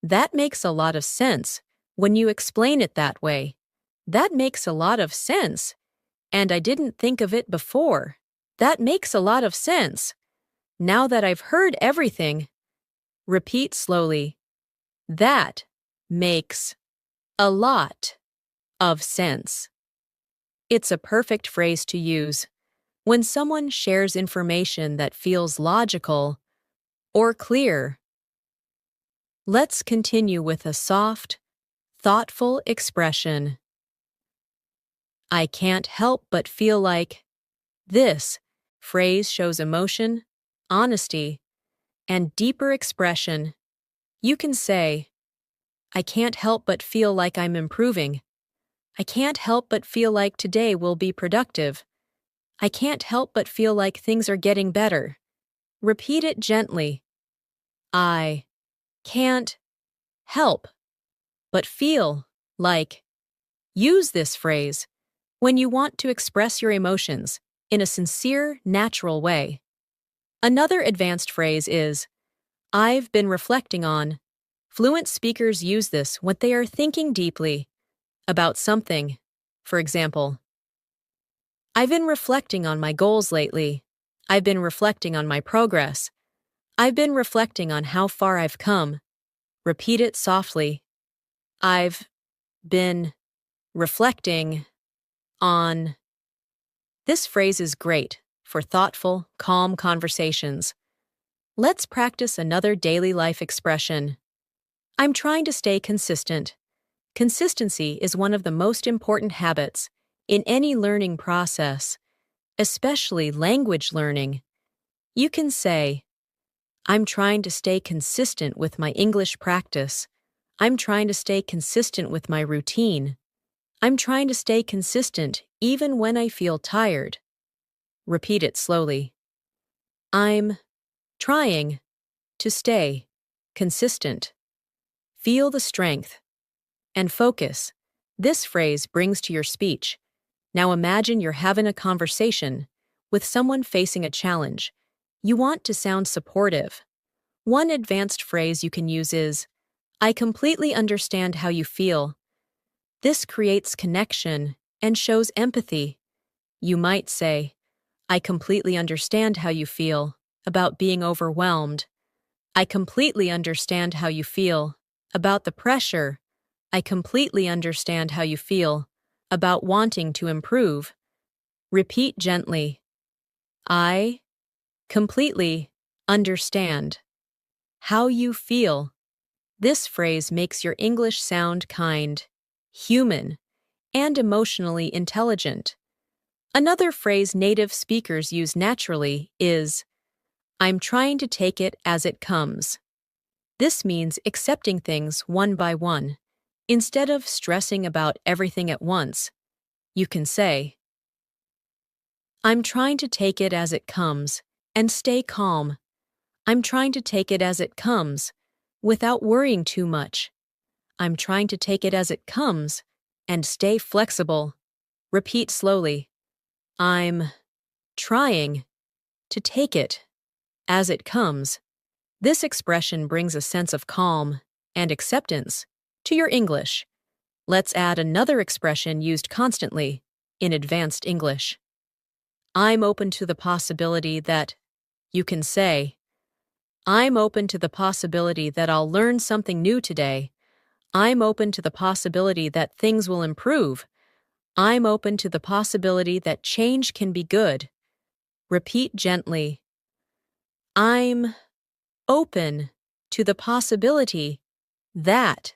"That makes a lot of sense when you explain it that way." "That makes a lot of sense, and I didn't think of it before." "That makes a lot of sense. Now that I've heard everything." Repeat slowly. That makes a lot of sense. It's a perfect phrase to use when someone shares information that feels logical or clear. Let's continue with a soft, thoughtful expression. I can't help but feel like. This phrase shows emotion, honesty, and deeper expression. You can say, I can't help but feel like I'm improving. I can't help but feel like today will be productive. I can't help but feel like things are getting better. Repeat it gently. I can't help but feel like. Use this phrase when you want to express your emotions in a sincere, natural way. Another advanced phrase is, I've been reflecting on. Fluent speakers use this when they are thinking deeply about something. For example, I've been reflecting on my goals lately. I've been reflecting on my progress. I've been reflecting on how far I've come. Repeat it softly. I've been reflecting on. This phrase is great for thoughtful, calm conversations. Let's practice another daily life expression. I'm trying to stay consistent. Consistency is one of the most important habits in any learning process, especially language learning. You can say, I'm trying to stay consistent with my English practice. I'm trying to stay consistent with my routine. I'm trying to stay consistent even when I feel tired. Repeat it slowly. I'm trying to stay consistent. Feel the strength and focus this phrase brings to your speech. Now imagine you're having a conversation with someone facing a challenge. You want to sound supportive. One advanced phrase you can use is, I completely understand how you feel. This creates connection and shows empathy. You might say, I completely understand how you feel about being overwhelmed. I completely understand how you feel about the pressure. I completely understand how you feel about wanting to improve. Repeat gently. I completely understand how you feel. This phrase makes your English sound kind, human, and emotionally intelligent. Another phrase native speakers use naturally is, I'm trying to take it as it comes. This means accepting things one by one. Instead of stressing about everything at once, you can say, I'm trying to take it as it comes and stay calm. I'm trying to take it as it comes without worrying too much. I'm trying to take it as it comes and stay flexible. Repeat slowly. I'm trying to take it as it comes. This expression brings a sense of calm and acceptance to your English. Let's add another expression used constantly in advanced English. I'm open to the possibility that. You can say, I'm open to the possibility that I'll learn something new today. I'm open to the possibility that things will improve. I'm open to the possibility that change can be good. Repeat gently. I'm open to the possibility that.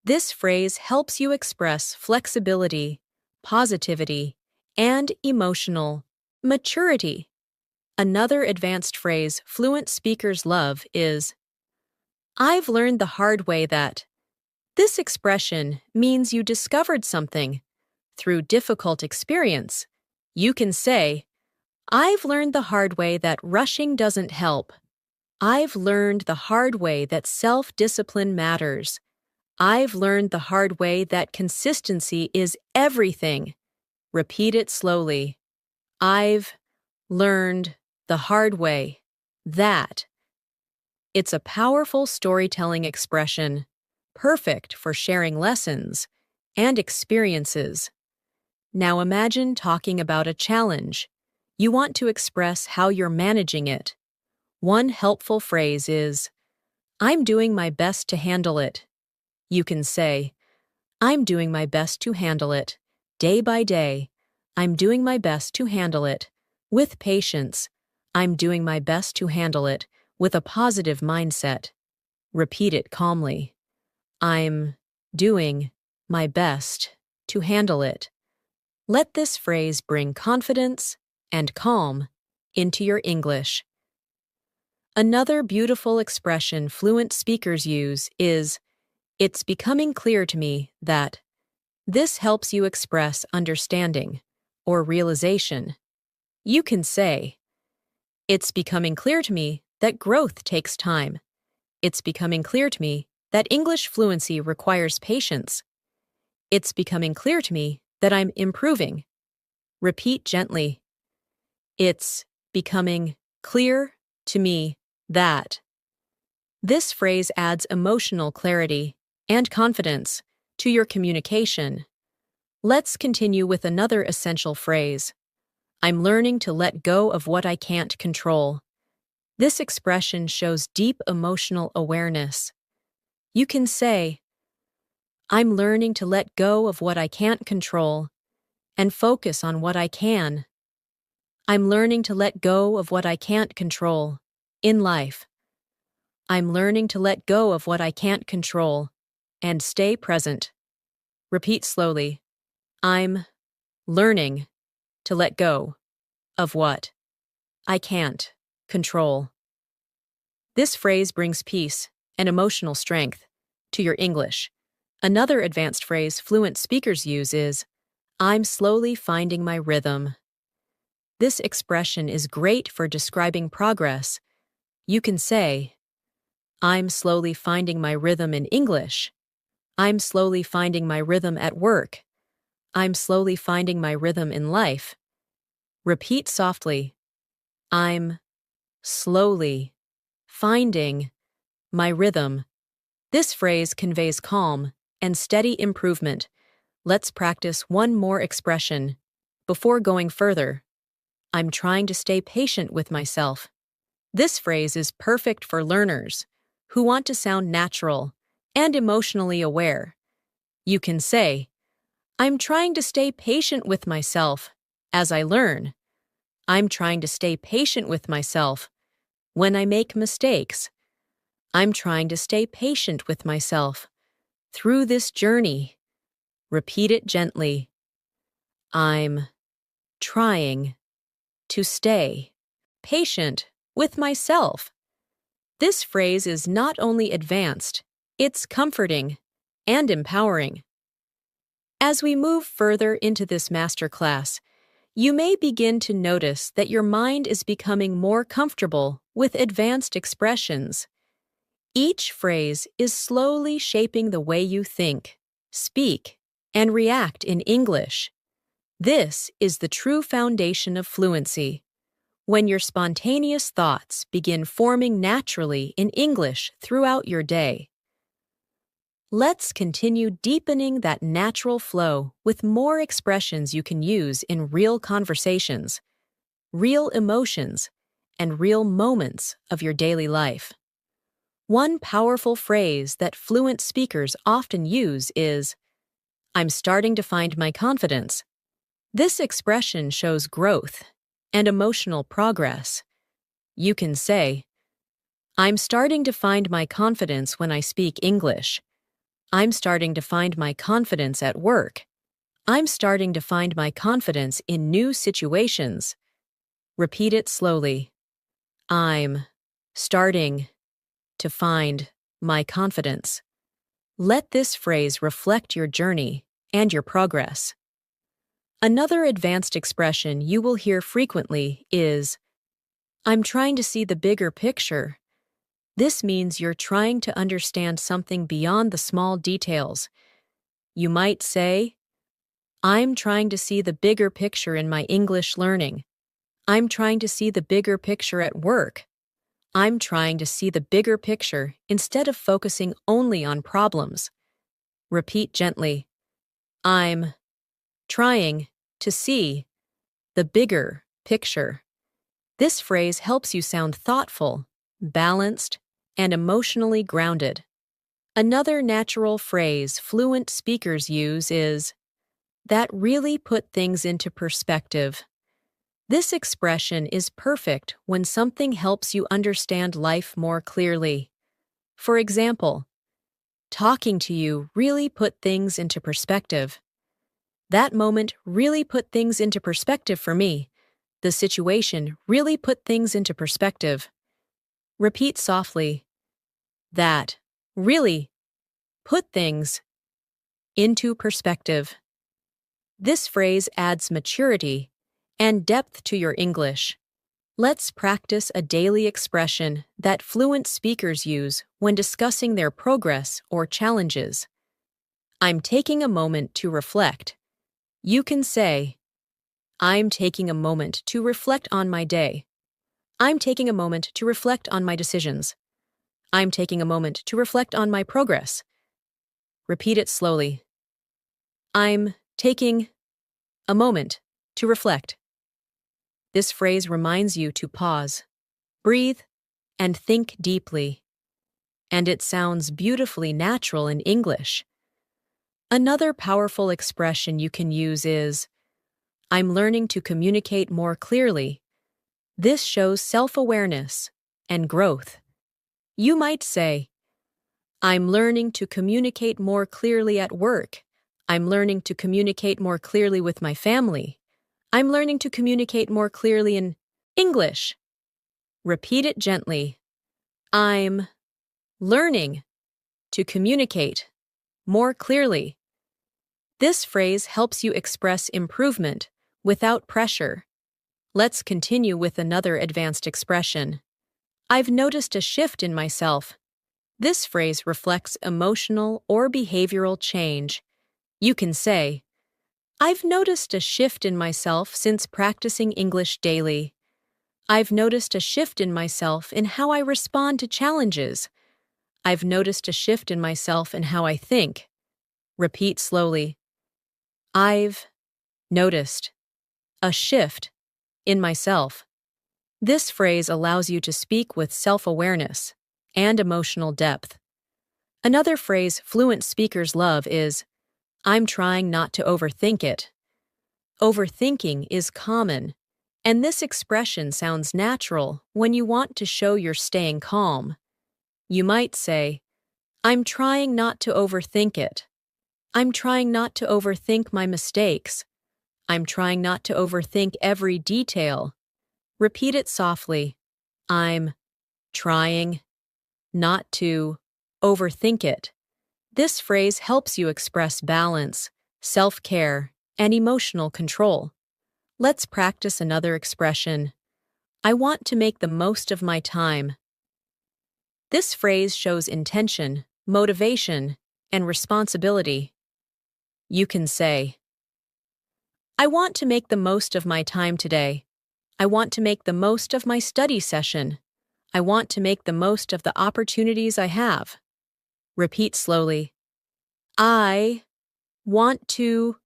This phrase helps you express flexibility, positivity, and emotional maturity. Another advanced phrase fluent speakers love is, I've learned the hard way that. This expression means you discovered something through difficult experience. You can say, I've learned the hard way that rushing doesn't help. I've learned the hard way that self-discipline matters. I've learned the hard way that consistency is everything. Repeat it slowly. I've learned the hard way that. It's a powerful storytelling expression, perfect for sharing lessons and experiences. Now imagine talking about a challenge. You want to express how you're managing it. One helpful phrase is, I'm doing my best to handle it. You can say, I'm doing my best to handle it day by day. I'm doing my best to handle it. With patience. I'm doing my best to handle it with a positive mindset. Repeat it calmly. I'm doing my best to handle it. Let this phrase bring confidence and calm into your English. Another beautiful expression fluent speakers use is, "It's becoming clear to me that." This helps you express understanding or realization. You can say, "It's becoming clear to me that growth takes time. It's becoming clear to me that English fluency requires patience. It's becoming clear to me that I'm improving." Repeat gently. It's becoming clear to me that. This phrase adds emotional clarity and confidence to your communication. Let's continue with another essential phrase. I'm learning to let go of what I can't control. This expression shows deep emotional awareness. You can say, "I'm learning to let go of what I can't control and focus on what I can." I'm learning to let go of what I can't control in life. I'm learning to let go of what I can't control and stay present. Repeat slowly. I'm learning to let go of what I can't control. This phrase brings peace and emotional strength to your English. Another advanced phrase fluent speakers use is, "I'm slowly finding my rhythm." This expression is great for describing progress. You can say, "I'm slowly finding my rhythm in English." "I'm slowly finding my rhythm at work." "I'm slowly finding my rhythm in life." Repeat softly. I'm slowly finding my rhythm. This phrase conveys calm and steady improvement. Let's practice one more expression before going further. I'm trying to stay patient with myself. This phrase is perfect for learners who want to sound natural and emotionally aware. You can say, "I'm trying to stay patient with myself as I learn." I'm trying to stay patient with myself when I make mistakes. I'm trying to stay patient with myself through this journey. Repeat it gently. I'm trying to stay patient with myself. This phrase is not only advanced, it's comforting and empowering. As we move further into this masterclass, you may begin to notice that your mind is becoming more comfortable with advanced expressions. Each phrase is slowly shaping the way you think, speak, and react in English. This is the true foundation of fluency. When your spontaneous thoughts begin forming naturally in English throughout your day. Let's continue deepening that natural flow with more expressions you can use in real conversations, real emotions, and real moments of your daily life. One powerful phrase that fluent speakers often use is, "I'm starting to find my confidence." This expression shows growth and emotional progress. You can say, "I'm starting to find my confidence when I speak English." "I'm starting to find my confidence at work." "I'm starting to find my confidence in new situations." Repeat it slowly. I'm starting to find my confidence. Let this phrase reflect your journey and your progress. Another advanced expression you will hear frequently is, "I'm trying to see the bigger picture." This means you're trying to understand something beyond the small details. You might say, "I'm trying to see the bigger picture in my English learning." "I'm trying to see the bigger picture at work." "I'm trying to see the bigger picture instead of focusing only on problems." Repeat gently. I'm trying to see the bigger picture. This phrase helps you sound thoughtful, balanced, and emotionally grounded. Another natural phrase fluent speakers use is, that really put things into perspective. This expression is perfect when something helps you understand life more clearly. For example, talking to you really put things into perspective. That moment really put things into perspective for me. The situation really put things into perspective. Repeat softly. That really put things into perspective. This phrase adds maturity and depth to your English. Let's practice a daily expression that fluent speakers use when discussing their progress or challenges. I'm taking a moment to reflect. You can say, I'm taking a moment to reflect on my day. I'm taking a moment to reflect on my decisions. I'm taking a moment to reflect on my progress. Repeat it slowly. I'm taking a moment to reflect. This phrase reminds you to pause, breathe, and think deeply. And it sounds beautifully natural in English. Another powerful expression you can use is, I'm learning to communicate more clearly. This shows self-awareness and growth. You might say, I'm learning to communicate more clearly at work. I'm learning to communicate more clearly with my family. I'm learning to communicate more clearly in English. Repeat it gently. I'm learning to communicate more clearly. This phrase helps you express improvement without pressure. Let's continue with another advanced expression. I've noticed a shift in myself. This phrase reflects emotional or behavioral change. You can say, I've noticed a shift in myself since practicing English daily. I've noticed a shift in myself in how I respond to challenges. I've noticed a shift in myself in how I think. Repeat slowly. I've noticed a shift in myself. This phrase allows you to speak with self-awareness and emotional depth. Another phrase fluent speakers love is, I'm trying not to overthink it. Overthinking is common, and this expression sounds natural when you want to show you're staying calm. You might say, I'm trying not to overthink it. I'm trying not to overthink my mistakes. I'm trying not to overthink every detail. Repeat it softly. I'm trying not to overthink it. This phrase helps you express balance, self-care, and emotional control. Let's practice another expression. I want to make the most of my time. This phrase shows intention, motivation, and responsibility. You can say, I want to make the most of my time today. I want to make the most of my study session. I want to make the most of the opportunities I have. Repeat slowly. I want to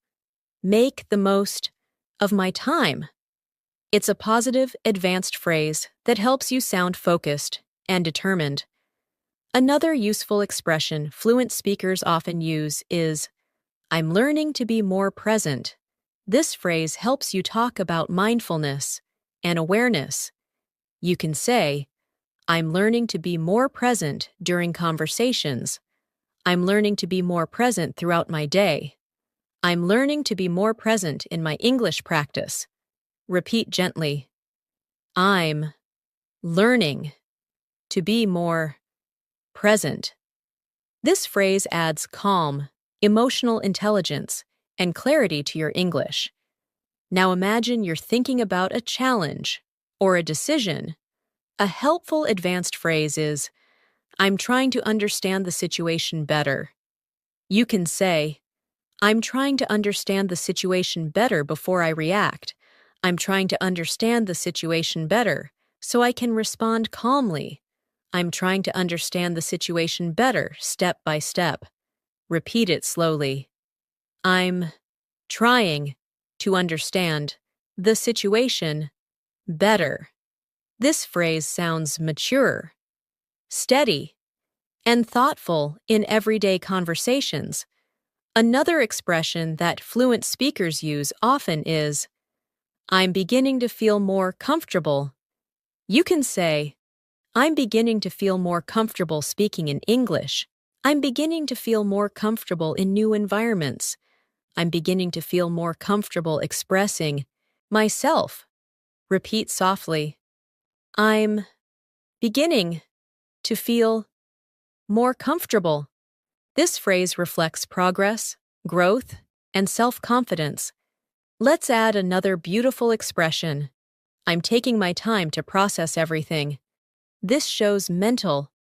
make the most of my time. It's a positive, advanced phrase that helps you sound focused and determined. Another useful expression fluent speakers often use is, I'm learning to be more present. This phrase helps you talk about mindfulness and awareness. You can say, I'm learning to be more present during conversations. I'm learning to be more present throughout my day. I'm learning to be more present in my English practice. Repeat gently. I'm learning to be more present. This phrase adds calm, emotional intelligence, and clarity to your English. Now imagine you're thinking about a challenge or a decision. A helpful advanced phrase is, I'm trying to understand the situation better. You can say, I'm trying to understand the situation better before I react. I'm trying to understand the situation better so I can respond calmly. I'm trying to understand the situation better step by step. Repeat it slowly. I'm trying to understand the situation better. This phrase sounds mature, steady, and thoughtful in everyday conversations. Another expression that fluent speakers use often is, I'm beginning to feel more comfortable. You can say, I'm beginning to feel more comfortable speaking in English. I'm beginning to feel more comfortable in new environments. I'm beginning to feel more comfortable expressing myself. Repeat softly. I'm beginning to feel more comfortable. This phrase reflects progress, growth, and self-confidence. Let's add another beautiful expression. I'm taking my time to process everything. This shows mental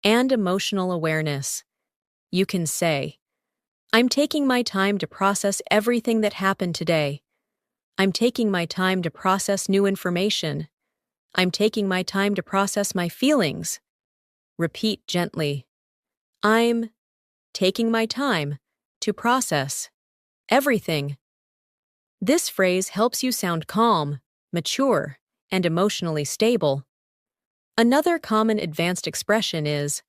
and emotional awareness. You can say, I'm taking my time to process everything that happened today. I'm taking my time to process new information. I'm taking my time to process my feelings. Repeat gently. I'm taking my time to process everything. This phrase helps you sound calm, mature, and emotionally stable. Another common advanced expression is,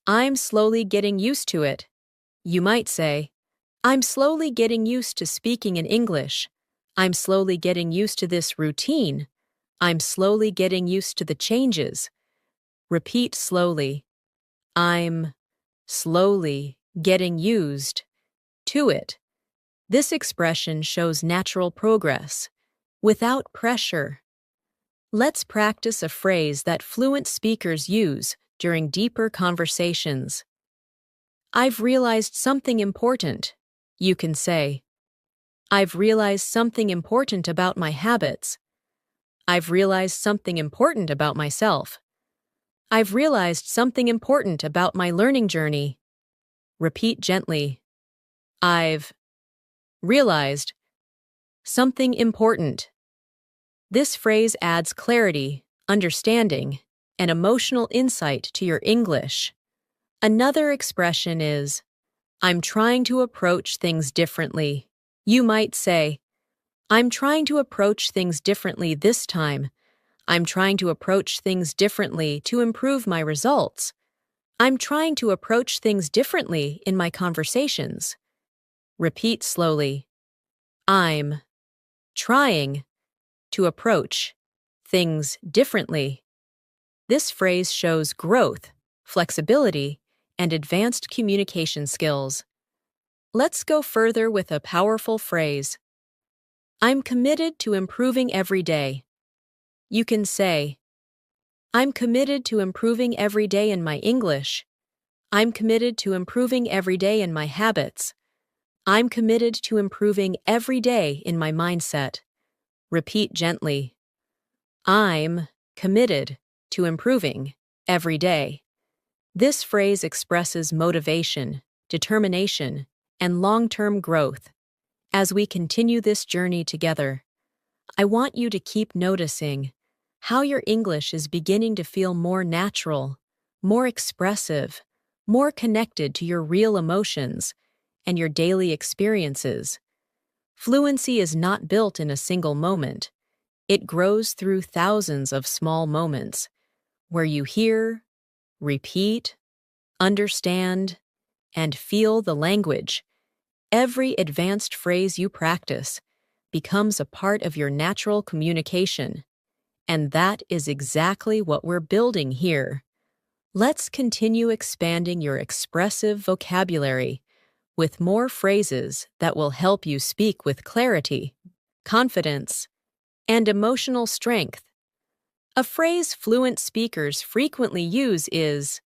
I'm slowly getting used to it. You might say, I'm slowly getting used to speaking in English. I'm slowly getting used to this routine. I'm slowly getting used to the changes. Repeat slowly. I'm slowly getting used to it. This expression shows natural progress, without pressure. Let's practice a phrase that fluent speakers use during deeper conversations. I've realized something important. You can say, I've realized something important about my habits. I've realized something important about myself. I've realized something important about my learning journey. Repeat gently. I've realized something important. This phrase adds clarity, understanding, and emotional insight to your English. Another expression is, I'm trying to approach things differently. You might say, I'm trying to approach things differently this time. I'm trying to approach things differently to improve my results. I'm trying to approach things differently in my conversations. Repeat slowly. I'm trying to approach things differently. This phrase shows growth, flexibility, and advanced communication skills. Let's go further with a powerful phrase. I'm committed to improving every day. You can say, I'm committed to improving every day in my English. I'm committed to improving every day in my habits. I'm committed to improving every day in my mindset. Repeat gently. I'm committed to improving every day. This phrase expresses motivation, determination, and long-term growth. As we continue this journey together, I want you to keep noticing how your English is beginning to feel more natural, more expressive, more connected to your real emotions and your daily experiences. Fluency is not built in a single moment. It grows through thousands of small moments where you hear, repeat, understand, and feel the language. Every advanced phrase you practice becomes a part of your natural communication. And that is exactly what we're building here. Let's continue expanding your expressive vocabulary with more phrases that will help you speak with clarity, confidence, and emotional strength. A phrase fluent speakers frequently use is,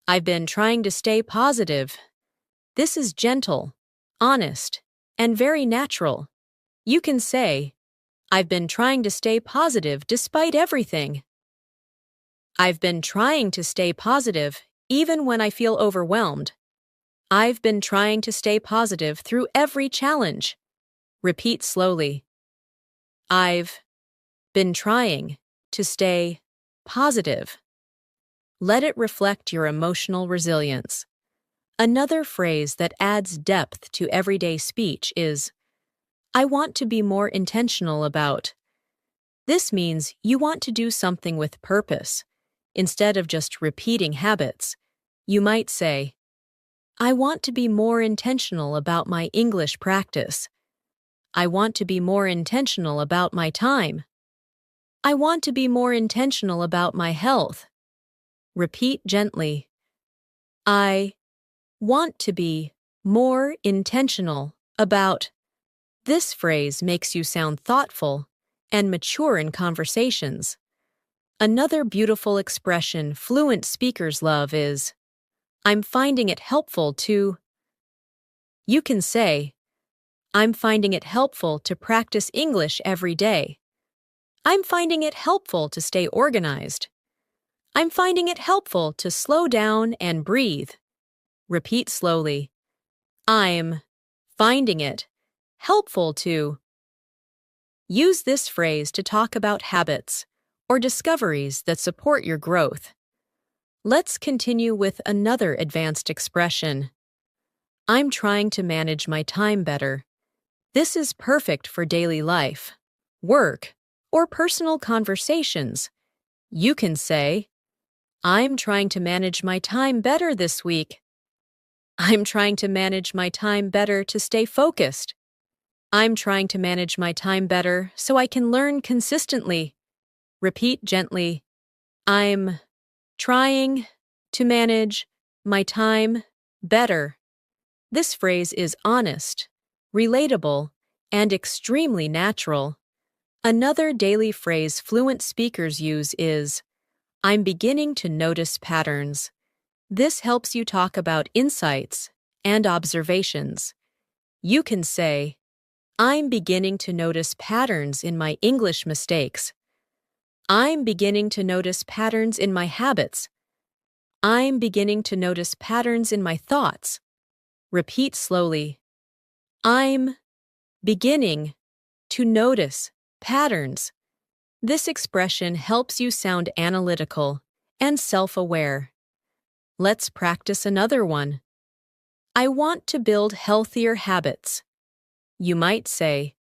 I've been trying to stay positive. This is gentle, honest, and very natural. You can say, I've been trying to stay positive despite everything. I've been trying to stay positive even when I feel overwhelmed. I've been trying to stay positive through every challenge. Repeat slowly. I've been trying to stay positive. Let it reflect your emotional resilience. Another phrase that adds depth to everyday speech is, I want to be more intentional about. This means you want to do something with purpose. Instead of just repeating habits, you might say, I want to be more intentional about my English practice. I want to be more intentional about my time. I want to be more intentional about my health. Repeat gently. I want to be more intentional about. This phrase makes you sound thoughtful and mature in conversations. Another beautiful expression fluent speakers love is, I'm finding it helpful to. You can say, I'm finding it helpful to practice English every day. I'm finding it helpful to stay organized. I'm finding it helpful to slow down and breathe. Repeat slowly. I'm finding it helpful to. Use this phrase to talk about habits or discoveries that support your growth. Let's continue with another advanced expression. I'm trying to manage my time better. This is perfect for daily life, work, or personal conversations. You can say, I'm trying to manage my time better this week. I'm trying to manage my time better to stay focused. I'm trying to manage my time better so I can learn consistently. Repeat gently. I'm trying to manage my time better. This phrase is honest, relatable, and extremely natural. Another daily phrase fluent speakers use is, I'm beginning to notice patterns. This helps you talk about insights and observations. You can say, I'm beginning to notice patterns in my English mistakes. I'm beginning to notice patterns in my habits. I'm beginning to notice patterns in my thoughts. Repeat slowly. I'm beginning to notice patterns. This expression helps you sound analytical and self-aware. Let's practice another one. I want to build healthier habits. You might say,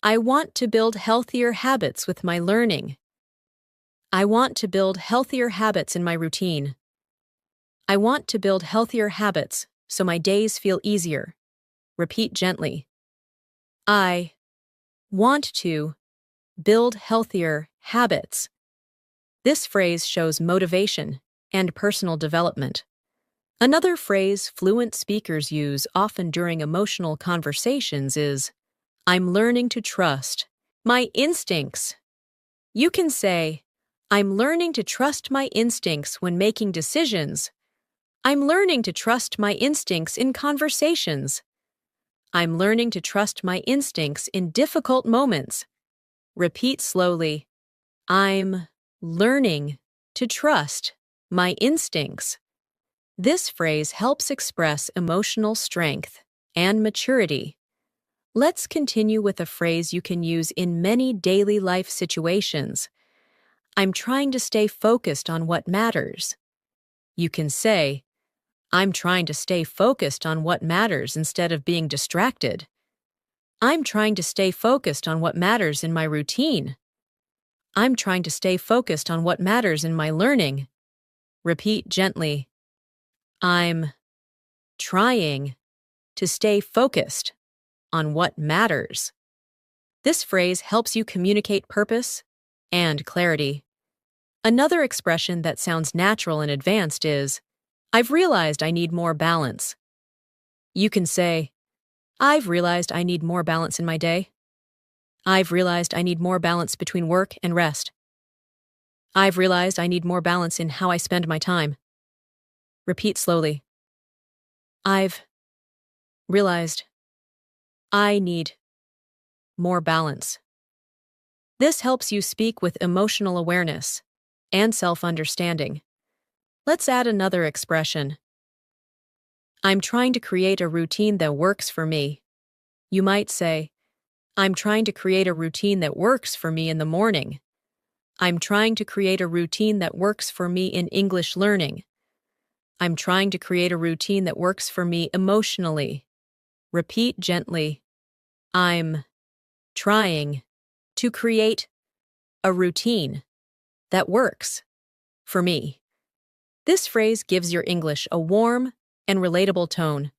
I want to build healthier habits with my learning. I want to build healthier habits in my routine. I want to build healthier habits so my days feel easier. Repeat gently. I want to build healthier habits. This phrase shows motivation and personal development. Another phrase fluent speakers use often during emotional conversations is, I'm learning to trust my instincts. You can say, I'm learning to trust my instincts when making decisions. I'm learning to trust my instincts in conversations. I'm learning to trust my instincts in difficult moments. Repeat slowly. I'm learning to trust my instincts. This phrase helps express emotional strength and maturity. Let's continue with a phrase you can use in many daily life situations. I'm trying to stay focused on what matters. You can say, I'm trying to stay focused on what matters instead of being distracted. I'm trying to stay focused on what matters in my routine. I'm trying to stay focused on what matters in my learning. Repeat gently. I'm trying to stay focused on what matters. This phrase helps you communicate purpose and clarity. Another expression that sounds natural and advanced is, I've realized I need more balance. You can say, I've realized I need more balance in my day. I've realized I need more balance between work and rest. I've realized I need more balance in how I spend my time. Repeat slowly. I've realized I need more balance. This helps you speak with emotional awareness and self-understanding. Let's add another expression. I'm trying to create a routine that works for me. You might say, I'm trying to create a routine that works for me in the morning. I'm trying to create a routine that works for me in English learning. I'm trying to create a routine that works for me emotionally. Repeat gently. I'm trying to create a routine that works for me. This phrase gives your English a warm and relatable tone.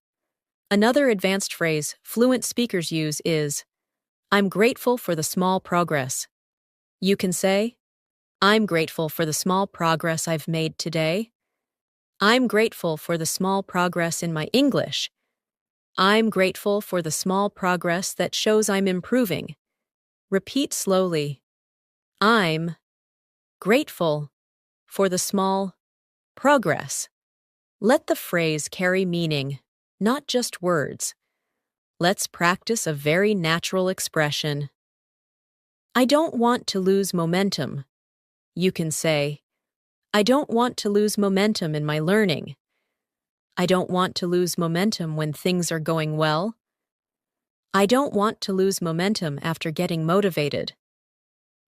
Another advanced phrase fluent speakers use is, I'm grateful for the small progress. You can say, I'm grateful for the small progress I've made today. I'm grateful for the small progress in my English. I'm grateful for the small progress that shows I'm improving. Repeat slowly. I'm grateful for the small progress. Let the phrase carry meaning, not just words. Let's practice a very natural expression. I don't want to lose momentum. You can say, I don't want to lose momentum in my learning. I don't want to lose momentum when things are going well. I don't want to lose momentum after getting motivated.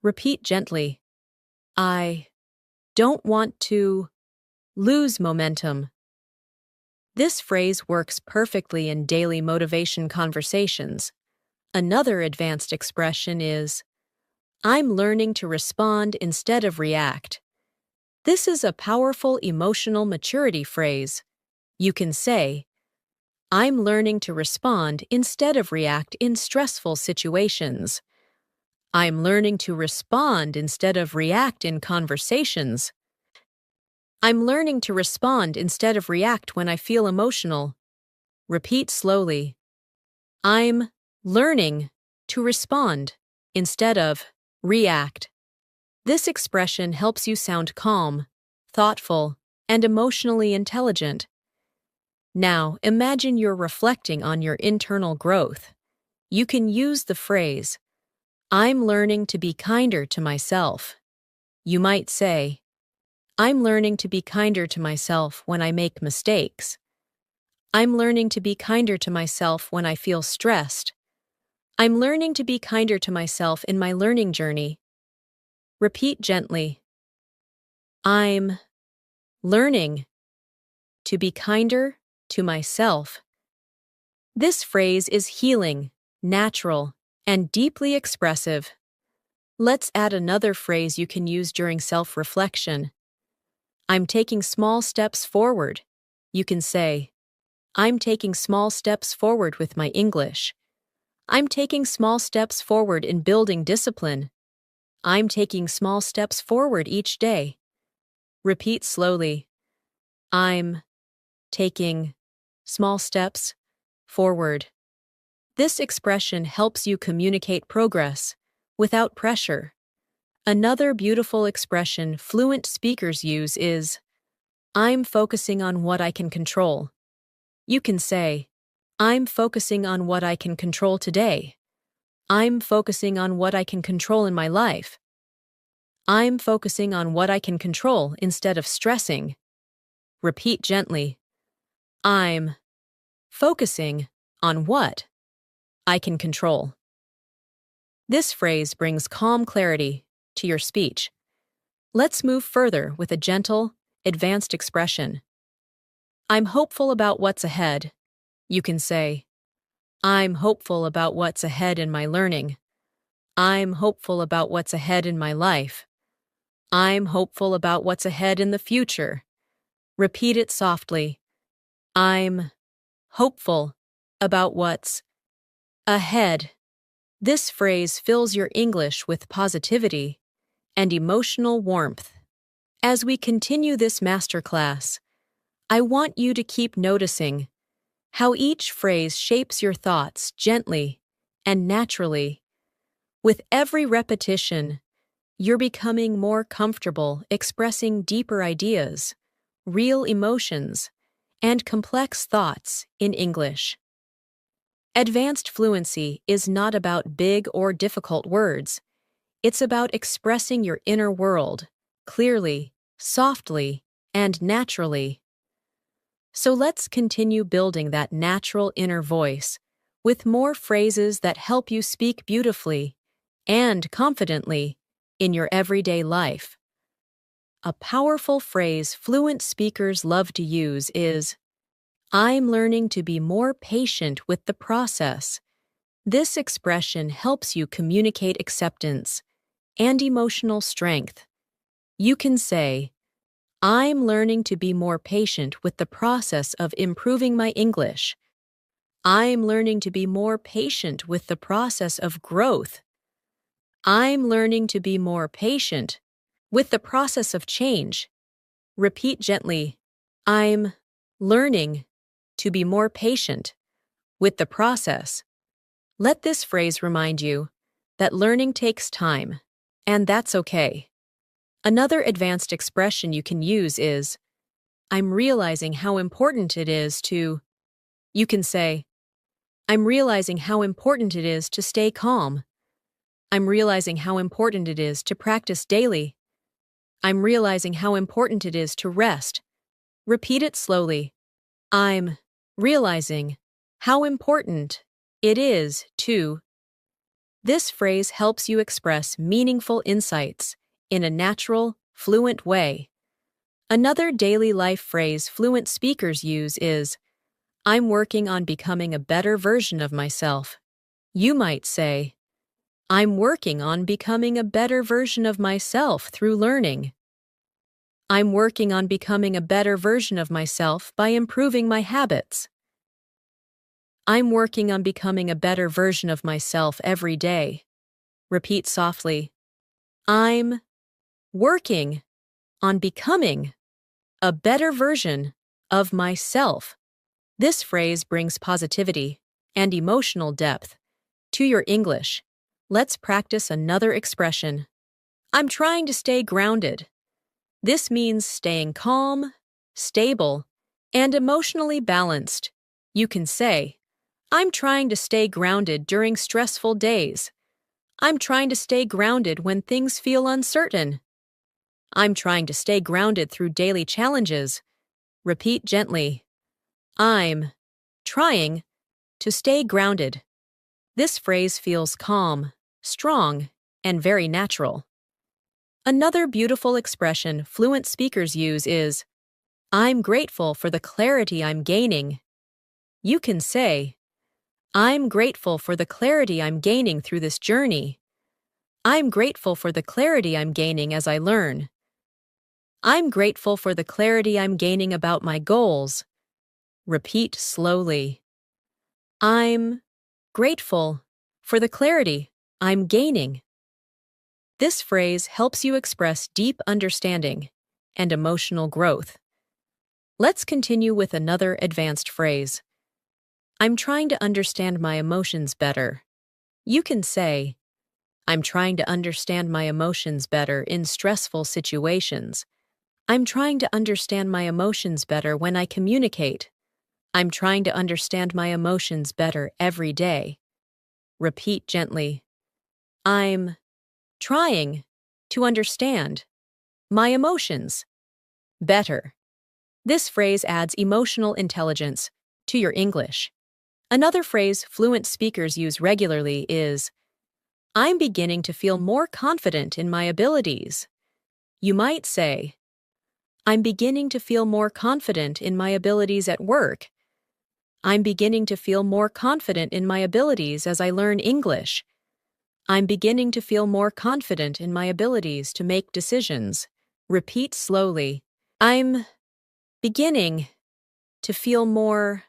Repeat gently. I don't want to lose momentum. This phrase works perfectly in daily motivation conversations. Another advanced expression is, I'm learning to respond instead of react. This is a powerful emotional maturity phrase. You can say, I'm learning to respond instead of react in stressful situations. I'm learning to respond instead of react in conversations. I'm learning to respond instead of react when I feel emotional. Repeat slowly. I'm learning to respond instead of react. This expression helps you sound calm, thoughtful, and emotionally intelligent. Now, imagine you're reflecting on your internal growth. You can use the phrase, I'm learning to be kinder to myself. You might say, I'm learning to be kinder to myself when I make mistakes. I'm learning to be kinder to myself when I feel stressed. I'm learning to be kinder to myself in my learning journey. Repeat gently. I'm learning to be kinder to myself. This phrase is healing, natural, and deeply expressive. Let's add another phrase you can use during self-reflection. I'm taking small steps forward. You can say, I'm taking small steps forward with my English. I'm taking small steps forward in building discipline. I'm taking small steps forward each day. Repeat slowly. I'm taking small steps forward. This expression helps you communicate progress without pressure. Another beautiful expression fluent speakers use is, I'm focusing on what I can control. You can say, I'm focusing on what I can control today. I'm focusing on what I can control in my life. I'm focusing on what I can control instead of stressing. Repeat gently. I'm focusing on what I can control. This phrase brings calm clarity to your speech. Let's move further with a gentle, advanced expression. I'm hopeful about what's ahead. You can say, I'm hopeful about what's ahead in my learning. I'm hopeful about what's ahead in my life. I'm hopeful about what's ahead in the future. Repeat it softly. I'm hopeful about what's ahead. This phrase fills your English with positivity and emotional warmth. As we continue this masterclass, I want you to keep noticing how each phrase shapes your thoughts gently and naturally. With every repetition, you're becoming more comfortable expressing deeper ideas, real emotions, and complex thoughts in English. Advanced fluency is not about big or difficult words. It's about expressing your inner world clearly, softly, and naturally. So let's continue building that natural inner voice with more phrases that help you speak beautifully and confidently in your everyday life. A powerful phrase fluent speakers love to use is, I'm learning to be more patient with the process. This expression helps you communicate acceptance and emotional strength. You can say, I'm learning to be more patient with the process of improving my English. I'm learning to be more patient with the process of growth. I'm learning to be more patient with the process of change. Repeat gently. I'm learning to be more patient with the process. Let this phrase remind you that learning takes time, and that's okay. Another advanced expression you can use is, I'm realizing how important it is to. You can say, I'm realizing how important it is to stay calm. I'm realizing how important it is to practice daily. I'm realizing how important it is to rest. Repeat it slowly. I'm realizing how important it is to. This phrase helps you express meaningful insights in a natural, fluent way. Another daily life phrase fluent speakers use is, I'm working on becoming a better version of myself. You might say, I'm working on becoming a better version of myself through learning. I'm working on becoming a better version of myself by improving my habits. I'm working on becoming a better version of myself every day. Repeat softly. I'm working on becoming a better version of myself. This phrase brings positivity and emotional depth to your English. Let's practice another expression. I'm trying to stay grounded. This means staying calm, stable, and emotionally balanced. You can say, I'm trying to stay grounded during stressful days. I'm trying to stay grounded when things feel uncertain. I'm trying to stay grounded through daily challenges. Repeat gently. I'm trying to stay grounded. This phrase feels calm, strong, and very natural. Another beautiful expression fluent speakers use is, I'm grateful for the clarity I'm gaining. You can say, I'm grateful for the clarity I'm gaining through this journey. I'm grateful for the clarity I'm gaining as I learn. I'm grateful for the clarity I'm gaining about my goals. Repeat slowly. I'm grateful for the clarity I'm gaining. This phrase helps you express deep understanding and emotional growth. Let's continue with another advanced phrase. I'm trying to understand my emotions better. You can say, I'm trying to understand my emotions better in stressful situations. I'm trying to understand my emotions better when I communicate. I'm trying to understand my emotions better every day. Repeat gently. I'm trying to understand my emotions better. This phrase adds emotional intelligence to your English. Another phrase fluent speakers use regularly is, I'm beginning to feel more confident in my abilities. You might say, I'm beginning to feel more confident in my abilities at work. I'm beginning to feel more confident in my abilities as I learn English. I'm beginning to feel more confident in my abilities to make decisions. Repeat slowly. I'm beginning to feel more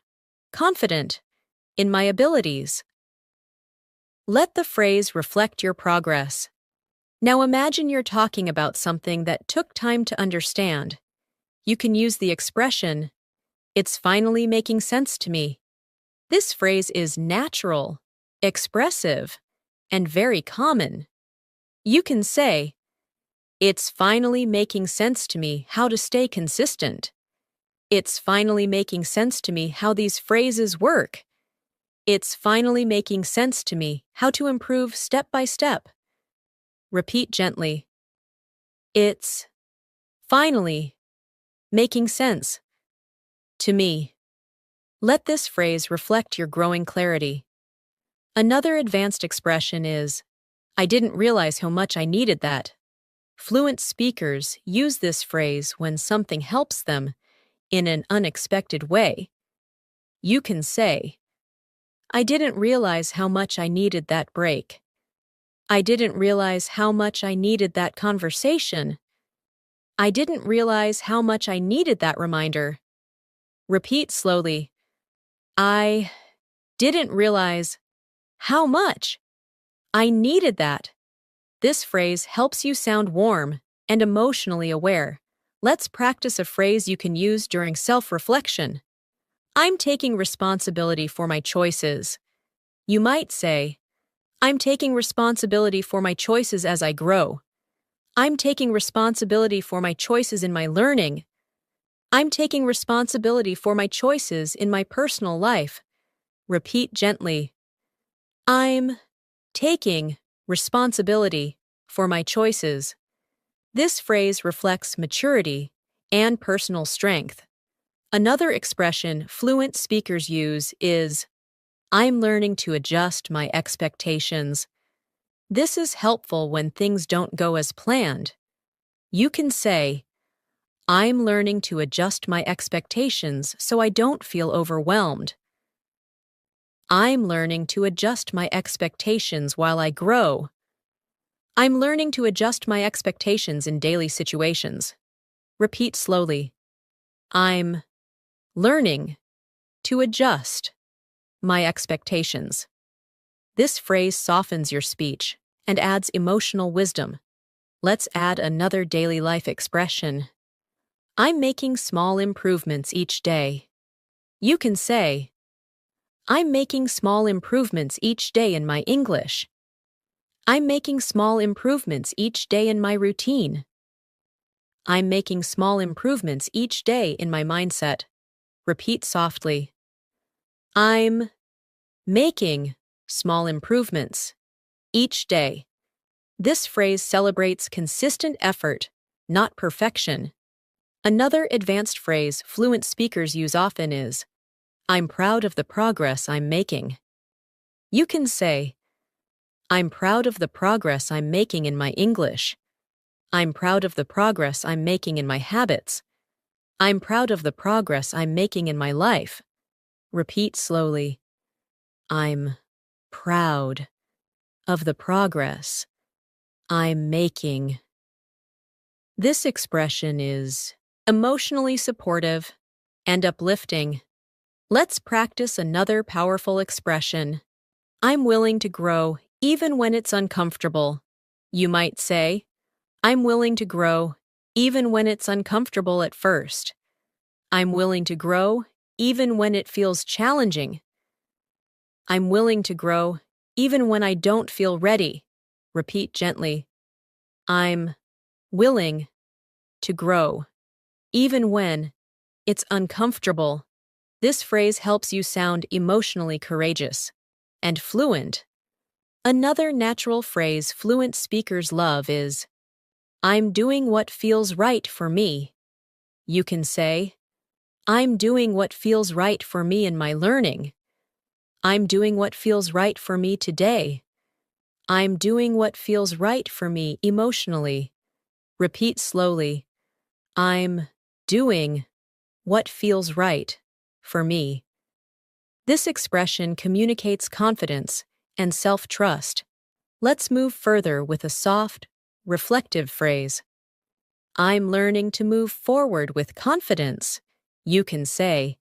confident in my abilities. Let the phrase reflect your progress. Now imagine you're talking about something that took time to understand. You can use the expression, it's finally making sense to me. This phrase is natural, expressive, and very common. You can say, it's finally making sense to me how to stay consistent. It's finally making sense to me how these phrases work. It's finally making sense to me how to improve step by step. Repeat gently. It's finally making sense to me. Let this phrase reflect your growing clarity. Another advanced expression is, I didn't realize how much I needed that. Fluent speakers use this phrase when something helps them in an unexpected way. You can say, I didn't realize how much I needed that break. I didn't realize how much I needed that conversation. I didn't realize how much I needed that reminder. Repeat slowly. I didn't realize how much I needed that. This phrase helps you sound warm and emotionally aware. Let's practice a phrase you can use during self-reflection. I'm taking responsibility for my choices. You might say, I'm taking responsibility for my choices as I grow. I'm taking responsibility for my choices in my learning. I'm taking responsibility for my choices in my personal life. Repeat gently. I'm taking responsibility for my choices. This phrase reflects maturity and personal strength. Another expression fluent speakers use is, I'm learning to adjust my expectations. This is helpful when things don't go as planned. You can say, I'm learning to adjust my expectations so I don't feel overwhelmed. I'm learning to adjust my expectations while I grow. I'm learning to adjust my expectations in daily situations. Repeat slowly. I'm learning to adjust my expectations. This phrase softens your speech and adds emotional wisdom. Let's add another daily life expression. I'm making small improvements each day. You can say, I'm making small improvements each day in my English. I'm making small improvements each day in my routine. I'm making small improvements each day in my mindset. Repeat softly. I'm making small improvements each day. This phrase celebrates consistent effort, not perfection. Another advanced phrase fluent speakers use often is, I'm proud of the progress I'm making. You can say, I'm proud of the progress I'm making in my English. I'm proud of the progress I'm making in my habits. I'm proud of the progress I'm making in my life. Repeat slowly. I'm proud of the progress I'm making. This expression is emotionally supportive and uplifting. Let's practice another powerful expression. I'm willing to grow even when it's uncomfortable. You might say, I'm willing to grow even when it's uncomfortable at first. I'm willing to grow even when it feels challenging. I'm willing to grow even when I don't feel ready. Repeat gently. I'm willing to grow even when it's uncomfortable. This phrase helps you sound emotionally courageous and fluent. Another natural phrase fluent speakers love is, I'm doing what feels right for me. You can say, I'm doing what feels right for me in my learning. I'm doing what feels right for me today. I'm doing what feels right for me emotionally. Repeat slowly. I'm doing what feels right for me. This expression communicates confidence and self-trust. Let's move further with a soft, reflective phrase. I'm learning to move forward with confidence. You can say,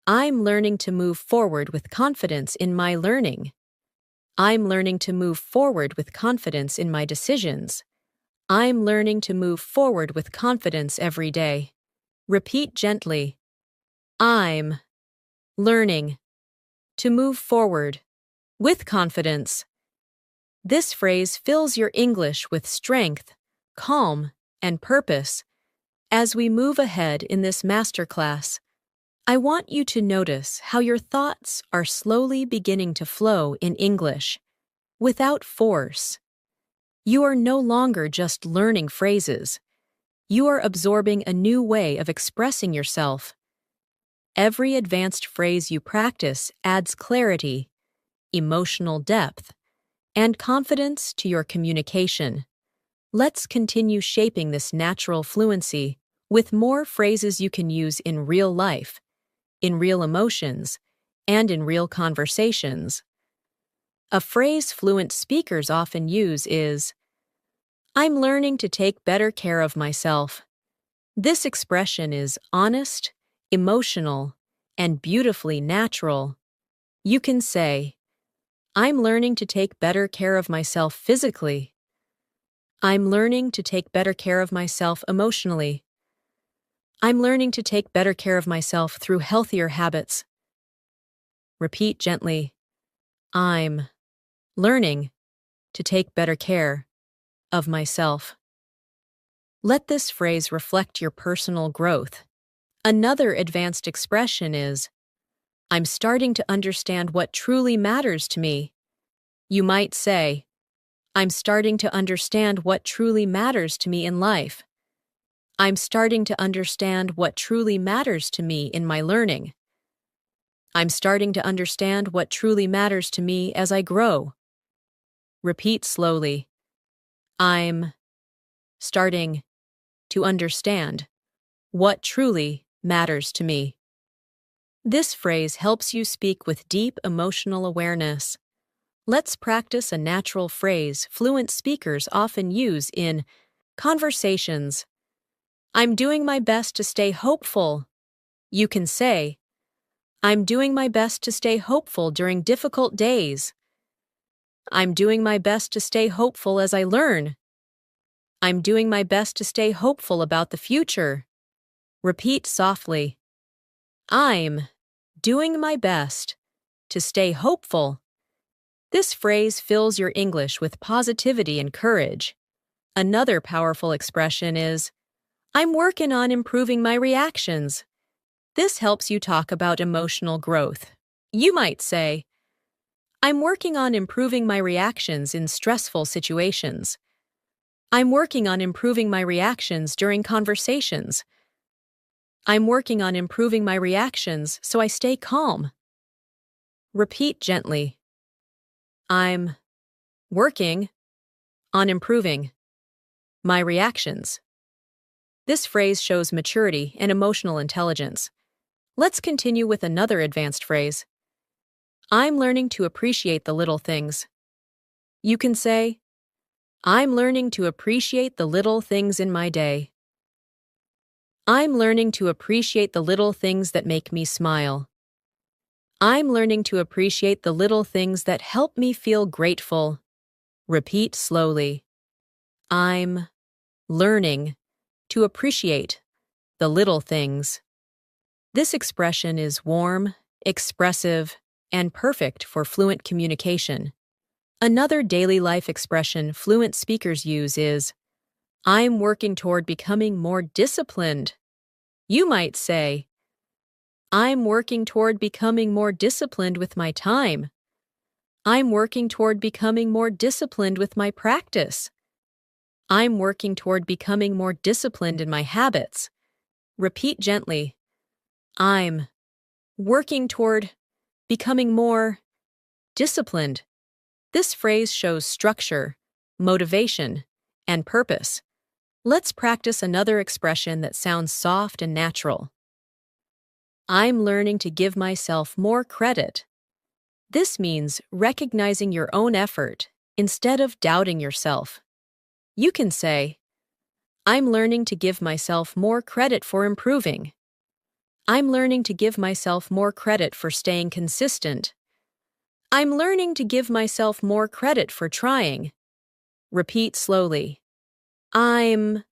I'm learning to move forward with confidence in my learning. I'm learning to move forward with confidence in my decisions. I'm learning to move forward with confidence every day. Repeat gently. I'm learning to move forward with confidence. This phrase fills your English with strength, calm, and purpose. As we move ahead in this masterclass, I want you to notice how your thoughts are slowly beginning to flow in English, without force. You are no longer just learning phrases. You are absorbing a new way of expressing yourself. Every advanced phrase you practice adds clarity, emotional depth, and confidence to your communication. Let's continue shaping this natural fluency with more phrases you can use in real life, in real emotions, and in real conversations. A phrase fluent speakers often use is, I'm learning to take better care of myself. This expression is honest, emotional, and beautifully natural. You can say, I'm learning to take better care of myself physically. I'm learning to take better care of myself emotionally. I'm learning to take better care of myself through healthier habits. Repeat gently. I'm learning to take better care of myself. Let this phrase reflect your personal growth. Another advanced expression is, I'm starting to understand what truly matters to me. You might say, I'm starting to understand what truly matters to me in life. I'm starting to understand what truly matters to me in my learning. I'm starting to understand what truly matters to me as I grow. Repeat slowly. I'm starting to understand what truly matters to me. This phrase helps you speak with deep emotional awareness. Let's practice a natural phrase fluent speakers often use in conversations. I'm doing my best to stay hopeful. You can say, I'm doing my best to stay hopeful during difficult days. I'm doing my best to stay hopeful as I learn. I'm doing my best to stay hopeful about the future. Repeat softly. I'm doing my best to stay hopeful. This phrase fills your English with positivity and courage. Another powerful expression is, I'm working on improving my reactions. This helps you talk about emotional growth. You might say, I'm working on improving my reactions in stressful situations. I'm working on improving my reactions during conversations. I'm working on improving my reactions so I stay calm. Repeat gently. I'm working on improving my reactions. This phrase shows maturity and emotional intelligence. Let's continue with another advanced phrase. I'm learning to appreciate the little things. You can say, I'm learning to appreciate the little things in my day. I'm learning to appreciate the little things that make me smile. I'm learning to appreciate the little things that help me feel grateful. Repeat slowly. I'm learning to appreciate the little things. This expression is warm, expressive, and perfect for fluent communication. Another daily life expression fluent speakers use is, I'm working toward becoming more disciplined. You might say, I'm working toward becoming more disciplined with my time. I'm working toward becoming more disciplined with my practice. I'm working toward becoming more disciplined in my habits. Repeat gently. I'm working toward becoming more disciplined. This phrase shows structure, motivation, and purpose. Let's practice another expression that sounds soft and natural. I'm learning to give myself more credit. This means recognizing your own effort instead of doubting yourself. You can say, I'm learning to give myself more credit for improving. I'm learning to give myself more credit for staying consistent. I'm learning to give myself more credit for trying. Repeat slowly. I'm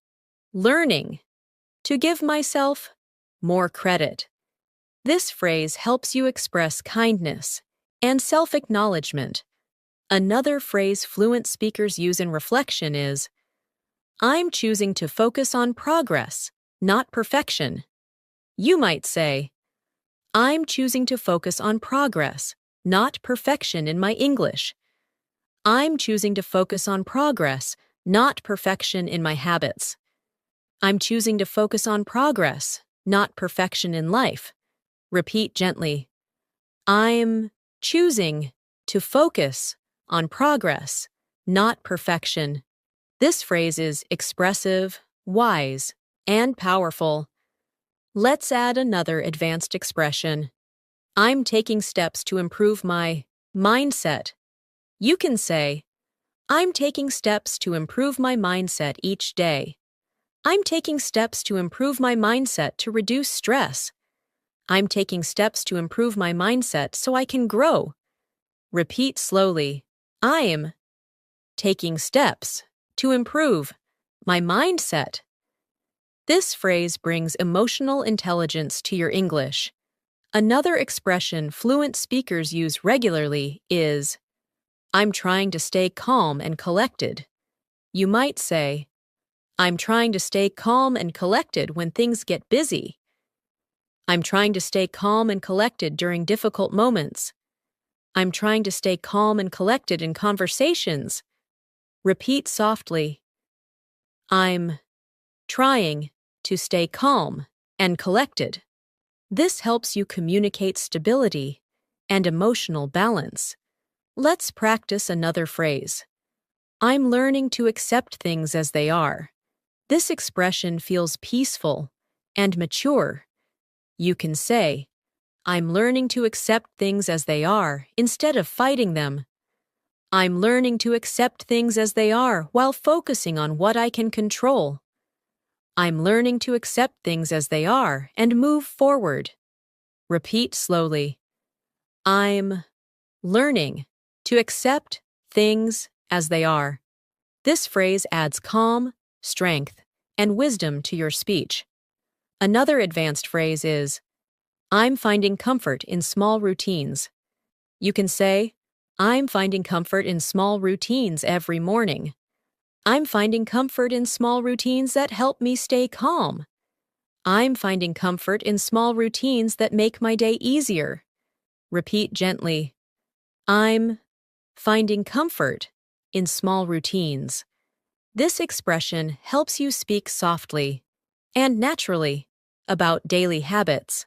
learning to give myself more credit. This phrase helps you express kindness and self-acknowledgement. Another phrase fluent speakers use in reflection is, I'm choosing to focus on progress, not perfection. You might say, I'm choosing to focus on progress, not perfection in my English. I'm choosing to focus on progress, not perfection in my habits. I'm choosing to focus on progress, not perfection in life. Repeat gently. I'm choosing to focus on progress, not perfection. This phrase is expressive, wise, and powerful. Let's add another advanced expression. I'm taking steps to improve my mindset. You can say, I'm taking steps to improve my mindset each day. I'm taking steps to improve my mindset to reduce stress. I'm taking steps to improve my mindset so I can grow. Repeat slowly. I'm taking steps to improve my mindset. This phrase brings emotional intelligence to your English. Another expression fluent speakers use regularly is, I'm trying to stay calm and collected. You might say, I'm trying to stay calm and collected when things get busy. I'm trying to stay calm and collected during difficult moments. I'm trying to stay calm and collected in conversations. Repeat softly. I'm trying to stay calm and collected. This helps you communicate stability and emotional balance. Let's practice another phrase. I'm learning to accept things as they are. This expression feels peaceful and mature. You can say, I'm learning to accept things as they are instead of fighting them. I'm learning to accept things as they are while focusing on what I can control. I'm learning to accept things as they are and move forward. Repeat slowly. I'm learning to accept things as they are. This phrase adds calm, strength, and wisdom to your speech. Another advanced phrase is, I'm finding comfort in small routines. You can say, I'm finding comfort in small routines every morning. I'm finding comfort in small routines that help me stay calm. I'm finding comfort in small routines that make my day easier. Repeat gently. I'm finding comfort in small routines. This expression helps you speak softly and naturally about daily habits.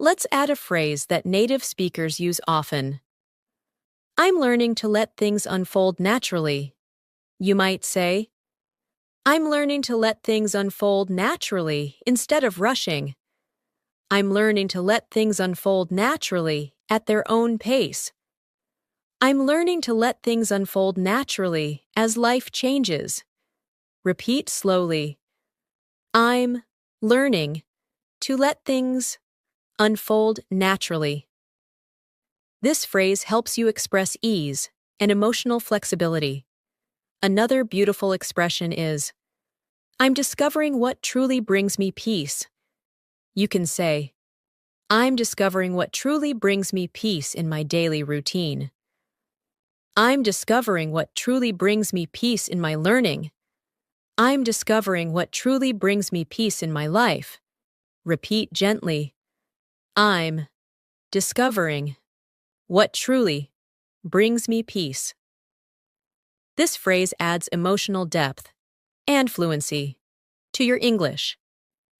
Let's add a phrase that native speakers use often. I'm learning to let things unfold naturally. You might say, I'm learning to let things unfold naturally instead of rushing. I'm learning to let things unfold naturally at their own pace. I'm learning to let things unfold naturally as life changes. Repeat slowly. I'm learning to let things unfold naturally. This phrase helps you express ease and emotional flexibility. Another beautiful expression is, I'm discovering what truly brings me peace. You can say, I'm discovering what truly brings me peace in my daily routine. I'm discovering what truly brings me peace in my learning. I'm discovering what truly brings me peace in my life. Repeat gently. I'm discovering what truly brings me peace. This phrase adds emotional depth and fluency to your English.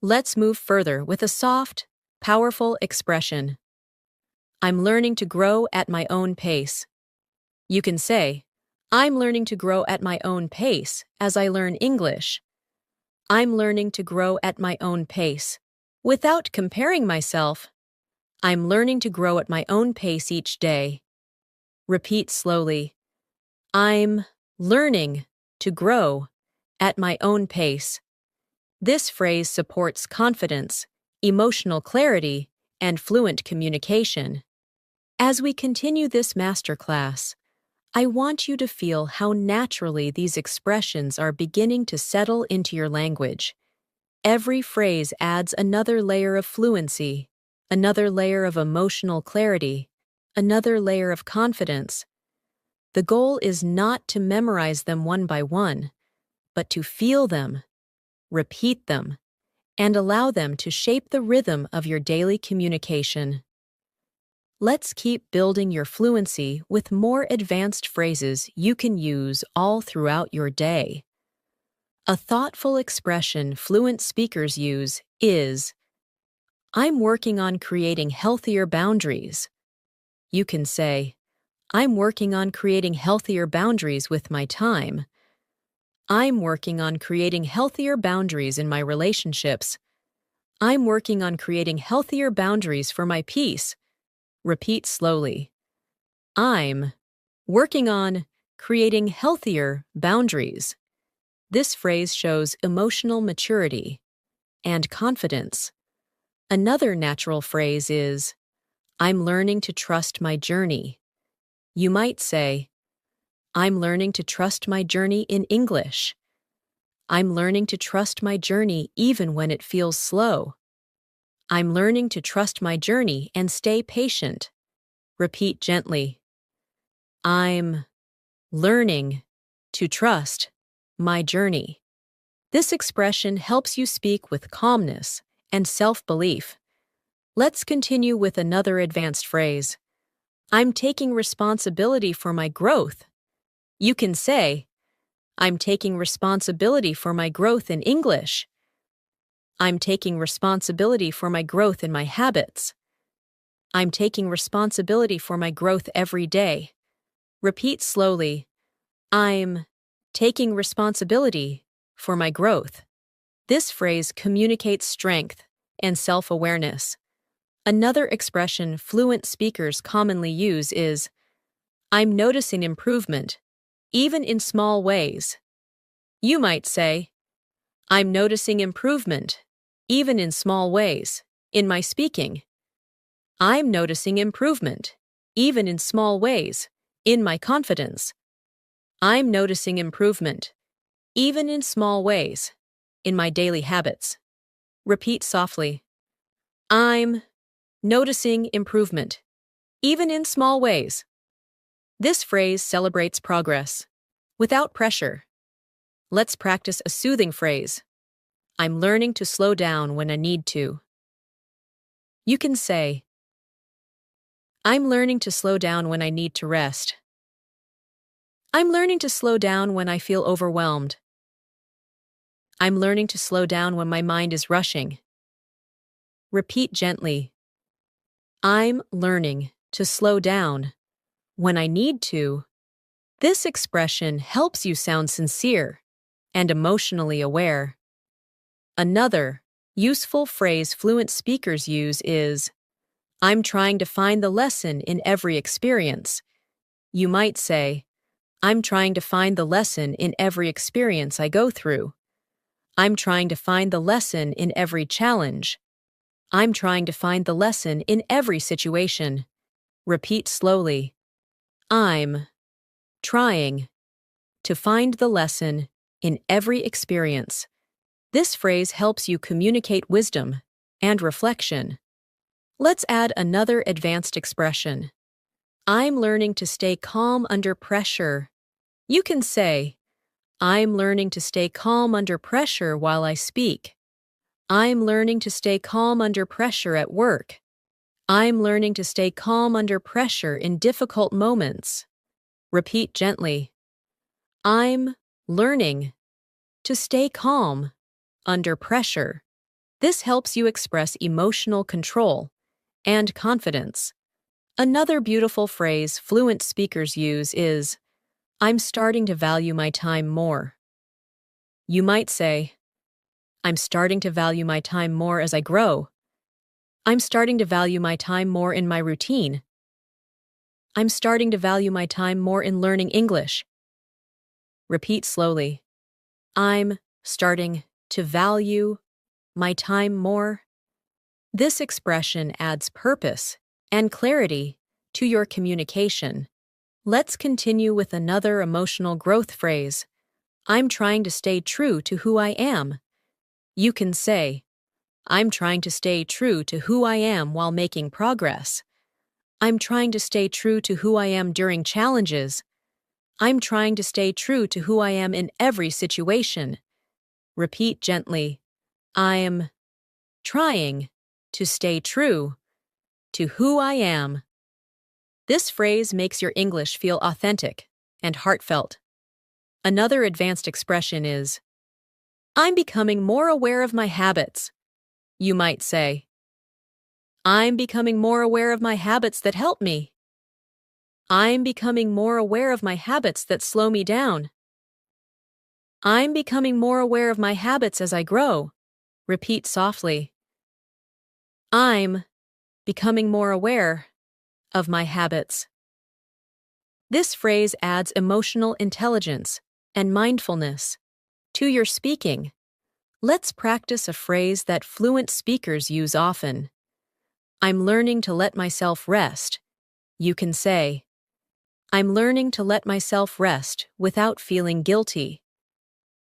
Let's move further with a soft, powerful expression. I'm learning to grow at my own pace. You can say, I'm learning to grow at my own pace as I learn English. I'm learning to grow at my own pace. Without comparing myself, I'm learning to grow at my own pace each day. Repeat slowly. I'm learning to grow at my own pace. This phrase supports confidence, emotional clarity, and fluent communication. As we continue this masterclass, I want you to feel how naturally these expressions are beginning to settle into your language. Every phrase adds another layer of fluency, another layer of emotional clarity, another layer of confidence. The goal is not to memorize them one by one, but to feel them, repeat them, and allow them to shape the rhythm of your daily communication. Let's keep building your fluency with more advanced phrases you can use all throughout your day. A thoughtful expression fluent speakers use is, I'm working on creating healthier boundaries. You can say, I'm working on creating healthier boundaries with my time. I'm working on creating healthier boundaries in my relationships. I'm working on creating healthier boundaries for my peace. Repeat slowly. I'm working on creating healthier boundaries. This phrase shows emotional maturity and confidence. Another natural phrase is, I'm learning to trust my journey. You might say, I'm learning to trust my journey in English. I'm learning to trust my journey even when it feels slow. I'm learning to trust my journey and stay patient. Repeat gently. I'm learning to trust my journey. This expression helps you speak with calmness and self-belief. Let's continue with another advanced phrase. I'm taking responsibility for my growth. You can say, I'm taking responsibility for my growth in English. I'm taking responsibility for my growth in my habits. I'm taking responsibility for my growth every day. Repeat slowly. I'm taking responsibility for my growth. This phrase communicates strength and self-awareness. Another expression fluent speakers commonly use is, I'm noticing improvement, even in small ways. You might say, I'm noticing improvement, even in small ways, in my speaking. I'm noticing improvement, even in small ways, in my confidence. I'm noticing improvement, even in small ways, in my daily habits. Repeat softly. I'm noticing improvement, even in small ways. This phrase celebrates progress, without pressure. Let's practice a soothing phrase. I'm learning to slow down when I need to. You can say, I'm learning to slow down when I need to rest. I'm learning to slow down when I feel overwhelmed. I'm learning to slow down when my mind is rushing. Repeat gently. I'm learning to slow down when I need to. This expression helps you sound sincere and emotionally aware. Another useful phrase fluent speakers use is, I'm trying to find the lesson in every experience. You might say, I'm trying to find the lesson in every experience I go through. I'm trying to find the lesson in every challenge. I'm trying to find the lesson in every situation. Repeat slowly. I'm trying to find the lesson in every experience. This phrase helps you communicate wisdom and reflection. Let's add another advanced expression. I'm learning to stay calm under pressure. You can say, I'm learning to stay calm under pressure while I speak. I'm learning to stay calm under pressure at work. I'm learning to stay calm under pressure in difficult moments. Repeat gently. I'm learning to stay calm under pressure. This helps you express emotional control and confidence. Another beautiful phrase fluent speakers use is, I'm starting to value my time more. You might say, I'm starting to value my time more as I grow. I'm starting to value my time more in my routine. I'm starting to value my time more in learning English. Repeat slowly. I'm starting to value my time more. This expression adds purpose and clarity to your communication. Let's continue with another emotional growth phrase. I'm trying to stay true to who I am. You can say, I'm trying to stay true to who I am while making progress. I'm trying to stay true to who I am during challenges. I'm trying to stay true to who I am in every situation. Repeat gently. I'm trying to stay true to who I am. This phrase makes your English feel authentic and heartfelt. Another advanced expression is, I'm becoming more aware of my habits. You might say, I'm becoming more aware of my habits that help me. I'm becoming more aware of my habits that slow me down. I'm becoming more aware of my habits as I grow. Repeat softly. I'm becoming more aware of my habits. This phrase adds emotional intelligence and mindfulness to your speaking. Let's practice a phrase that fluent speakers use often. I'm learning to let myself rest. You can say, I'm learning to let myself rest without feeling guilty.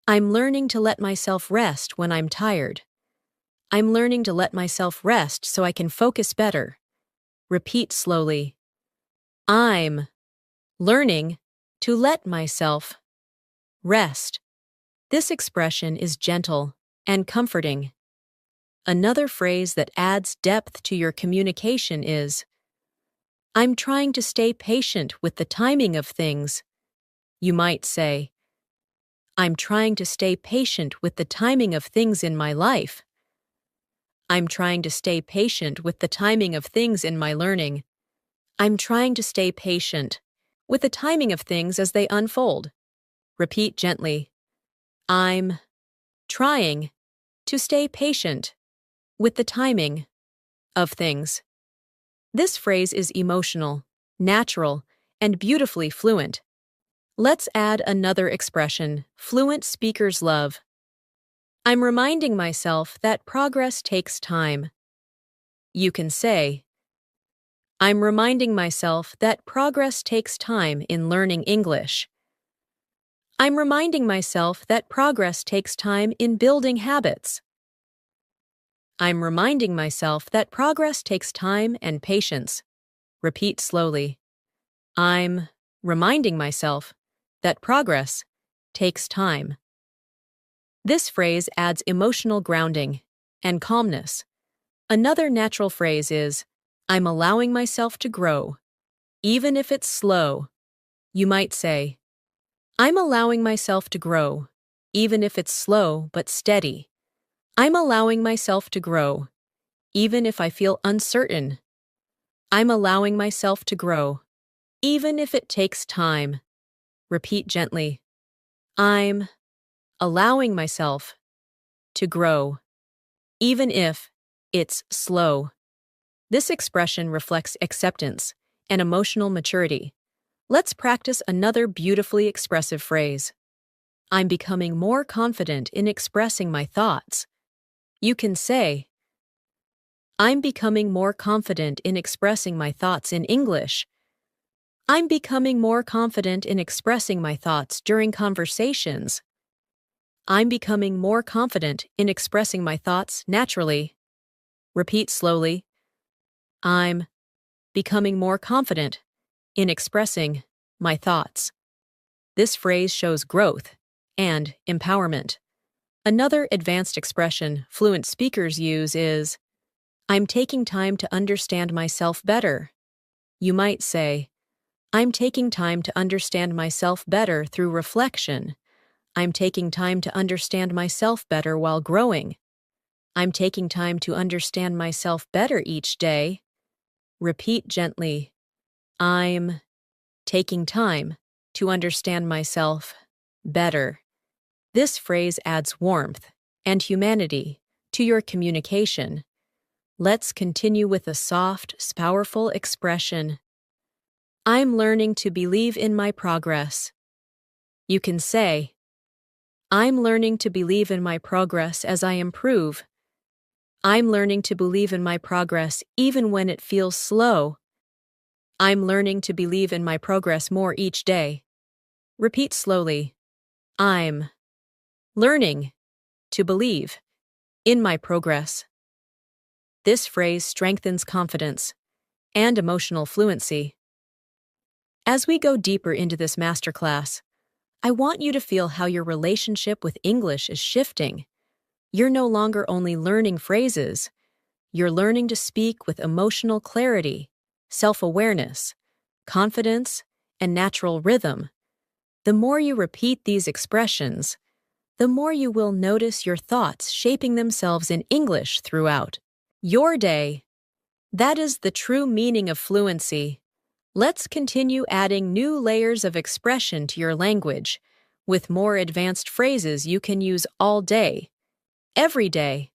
I'm learning to let myself rest when I'm tired. I'm learning to let myself rest so I can focus better. Repeat slowly. I'm learning to let myself rest. This expression is gentle and comforting. Another phrase that adds depth to your communication is, I'm trying to stay patient with the timing of things. You might say, I'm trying to stay patient with the timing of things in my life. I'm trying to stay patient with the timing of things in my learning. I'm trying to stay patient with the timing of things as they unfold. Repeat gently. I'm trying to stay patient with the timing of things. This phrase is emotional, natural, and beautifully fluent. Let's add another expression fluent speakers love. I'm reminding myself that progress takes time. You can say, I'm reminding myself that progress takes time in learning English. I'm reminding myself that progress takes time in building habits. I'm reminding myself that progress takes time and patience. Repeat slowly. I'm reminding myself that progress takes time. This phrase adds emotional grounding and calmness. Another natural phrase is, I'm allowing myself to grow, even if it's slow. You might say, I'm allowing myself to grow, even if it's slow but steady. I'm allowing myself to grow, even if I feel uncertain. I'm allowing myself to grow, even if it takes time. Repeat gently. I'm allowing myself to grow, even if it's slow. This expression reflects acceptance and emotional maturity. Let's practice another beautifully expressive phrase. I'm becoming more confident in expressing my thoughts. You can say, I'm becoming more confident in expressing my thoughts in English. I'm becoming more confident in expressing my thoughts during conversations. I'm becoming more confident in expressing my thoughts naturally. Repeat slowly. I'm becoming more confident in expressing my thoughts. This phrase shows growth and empowerment. Another advanced expression fluent speakers use is, I'm taking time to understand myself better. You might say, I'm taking time to understand myself better through reflection. I'm taking time to understand myself better while growing. I'm taking time to understand myself better each day. Repeat gently. I'm taking time to understand myself better. This phrase adds warmth and humanity to your communication. Let's continue with a soft, powerful expression. I'm learning to believe in my progress. You can say, I'm learning to believe in my progress as I improve. I'm learning to believe in my progress even when it feels slow. I'm learning to believe in my progress more each day. Repeat slowly. I'm learning to believe in my progress. This phrase strengthens confidence and emotional fluency. As we go deeper into this masterclass, I want you to feel how your relationship with English is shifting. You're no longer only learning phrases, you're learning to speak with emotional clarity, self-awareness, confidence, and natural rhythm. The more you repeat these expressions, the more you will notice your thoughts shaping themselves in English throughout your day. That is the true meaning of fluency. Let's continue adding new layers of expression to your language, with more advanced phrases you can use all day, every day.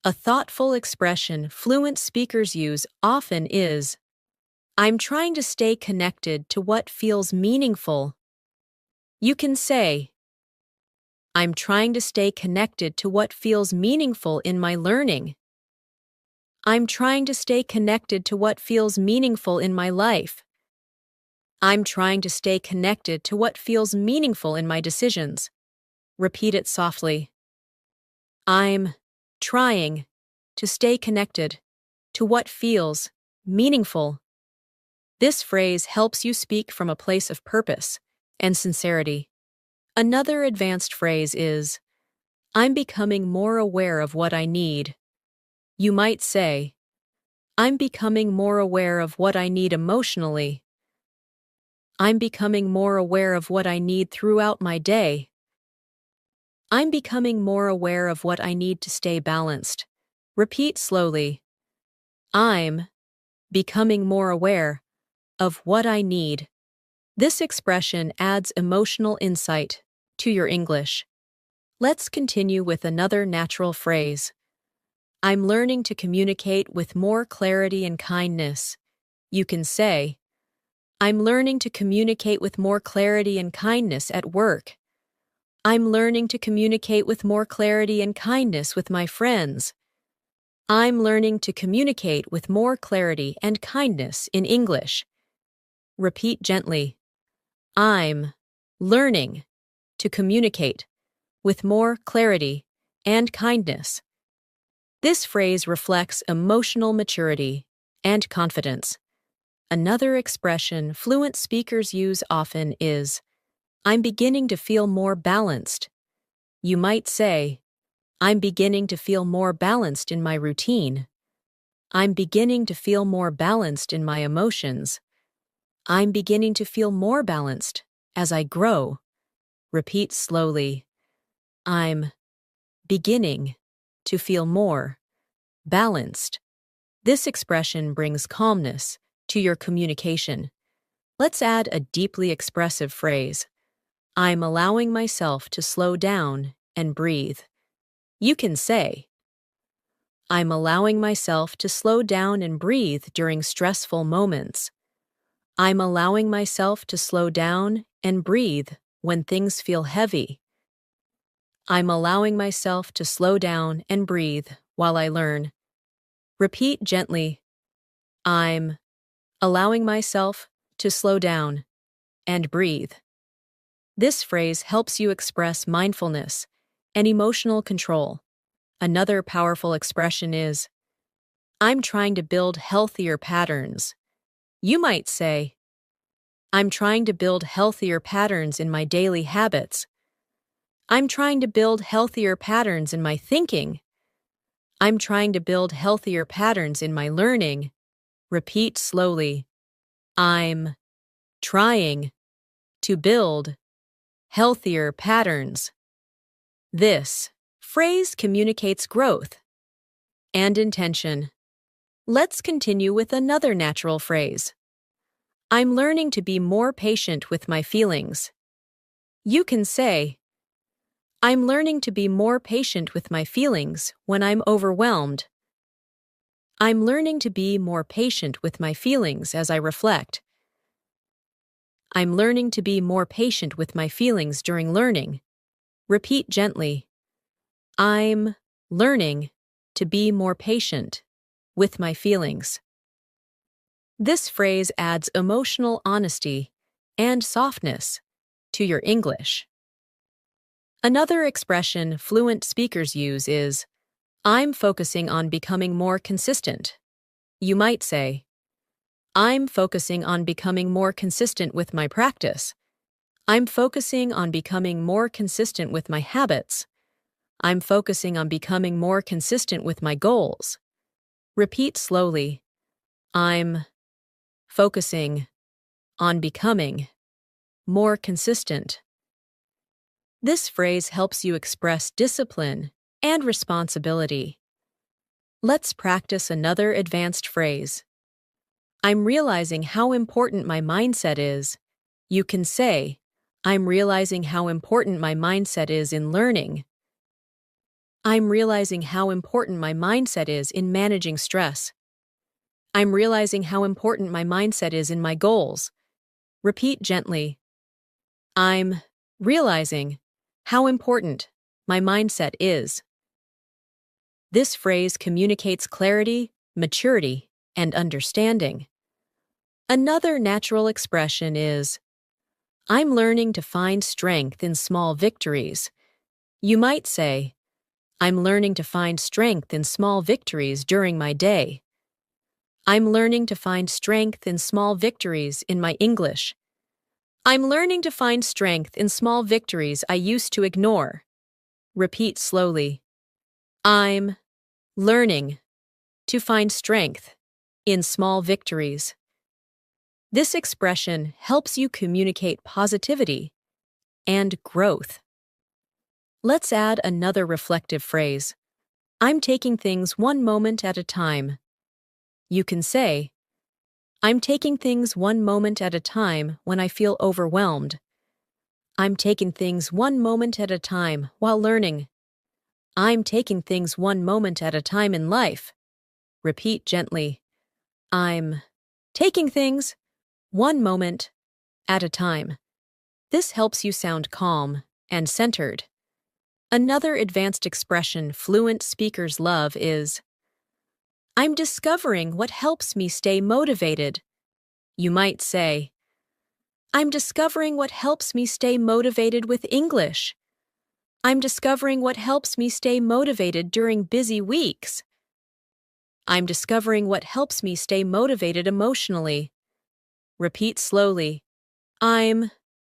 A thoughtful expression fluent speakers use often is, I'm trying to stay connected to what feels meaningful. You can say, I'm trying to stay connected to what feels meaningful in my learning. I'm trying to stay connected to what feels meaningful in my life. I'm trying to stay connected to what feels meaningful in my decisions. Repeat it softly. I'm trying to stay connected to what feels meaningful. This phrase helps you speak from a place of purpose and sincerity. Another advanced phrase is, I'm becoming more aware of what I need. You might say, I'm becoming more aware of what I need emotionally. I'm becoming more aware of what I need throughout my day. I'm becoming more aware of what I need to stay balanced. Repeat slowly. I'm becoming more aware of what I need. This expression adds emotional insight to your English. Let's continue with another natural phrase. I'm learning to communicate with more clarity and kindness. You can say, I'm learning to communicate with more clarity and kindness at work. I'm learning to communicate with more clarity and kindness with my friends. I'm learning to communicate with more clarity and kindness in English. Repeat gently. I'm learning to communicate with more clarity and kindness. This phrase reflects emotional maturity and confidence. Another expression fluent speakers use often is, I'm beginning to feel more balanced. You might say, I'm beginning to feel more balanced in my routine. I'm beginning to feel more balanced in my emotions. I'm beginning to feel more balanced as I grow. Repeat slowly. I'm beginning to feel more balanced. This expression brings calmness to your communication. Let's add a deeply expressive phrase. I'm allowing myself to slow down and breathe. You can say, I'm allowing myself to slow down and breathe during stressful moments. I'm allowing myself to slow down and breathe when things feel heavy. I'm allowing myself to slow down and breathe while I learn. Repeat gently. I'm allowing myself to slow down and breathe. This phrase helps you express mindfulness and emotional control. Another powerful expression is, I'm trying to build healthier patterns. You might say, I'm trying to build healthier patterns in my daily habits. I'm trying to build healthier patterns in my thinking. I'm trying to build healthier patterns in my learning. Repeat slowly. I'm trying to build healthier patterns. This phrase communicates growth and intention. Let's continue with another natural phrase. I'm learning to be more patient with my feelings. You can say, I'm learning to be more patient with my feelings when I'm overwhelmed. I'm learning to be more patient with my feelings as I reflect. I'm learning to be more patient with my feelings during learning. Repeat gently. I'm learning to be more patient with my feelings. This phrase adds emotional honesty and softness to your English. Another expression fluent speakers use is, I'm focusing on becoming more consistent. You might say, I'm focusing on becoming more consistent with my practice. I'm focusing on becoming more consistent with my habits. I'm focusing on becoming more consistent with my goals. Repeat slowly. I'm focusing on becoming more consistent. This phrase helps you express discipline and responsibility. Let's practice another advanced phrase. I'm realizing how important my mindset is. You can say, I'm realizing how important my mindset is in learning. I'm realizing how important my mindset is in managing stress. I'm realizing how important my mindset is in my goals. Repeat gently. I'm realizing how important my mindset is. This phrase communicates clarity, maturity, and understanding. Another natural expression is, I'm learning to find strength in small victories. You might say, I'm learning to find strength in small victories during my day. I'm learning to find strength in small victories in my English. I'm learning to find strength in small victories I used to ignore. Repeat slowly. I'm learning to find strength in small victories. This expression helps you communicate positivity and growth. Let's add another reflective phrase. I'm taking things one moment at a time. You can say, I'm taking things one moment at a time when I feel overwhelmed. I'm taking things one moment at a time while learning. I'm taking things one moment at a time in life. Repeat gently. I'm taking things one moment at a time. This helps you sound calm and centered. Another advanced expression fluent speakers love is, I'm discovering what helps me stay motivated. You might say, I'm discovering what helps me stay motivated with English. I'm discovering what helps me stay motivated during busy weeks. I'm discovering what helps me stay motivated emotionally. Repeat slowly. I'm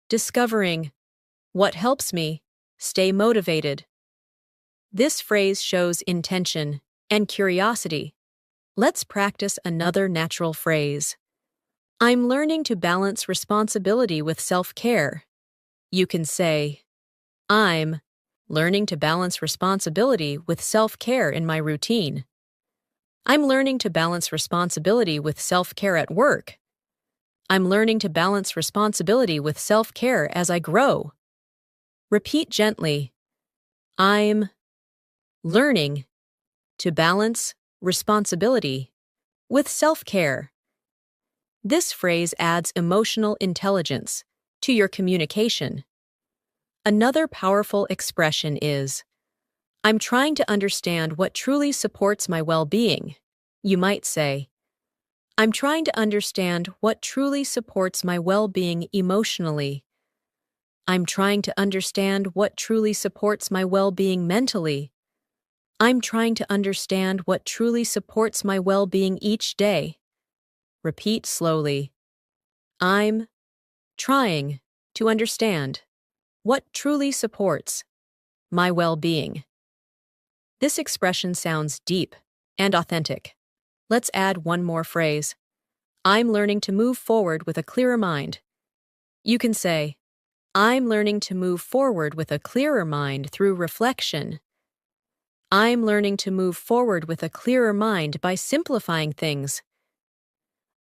discovering what helps me stay motivated. This phrase shows intention and curiosity. Let's practice another natural phrase. I'm learning to balance responsibility with self-care. You can say, I'm learning to balance responsibility with self-care in my routine. I'm learning to balance responsibility with self-care at work. I'm learning to balance responsibility with self-care as I grow. Repeat gently. I'm learning to balance responsibility with self-care. This phrase adds emotional intelligence to your communication. Another powerful expression is, I'm trying to understand what truly supports my well-being. You might say, I'm trying to understand what truly supports my well-being emotionally. I'm trying to understand what truly supports my well-being mentally. I'm trying to understand what truly supports my well-being each day. Repeat slowly. I'm trying to understand what truly supports my well-being. This expression sounds deep and authentic. Let's add one more phrase. I'm learning to move forward with a clearer mind. You can say, I'm learning to move forward with a clearer mind through reflection. I'm learning to move forward with a clearer mind by simplifying things.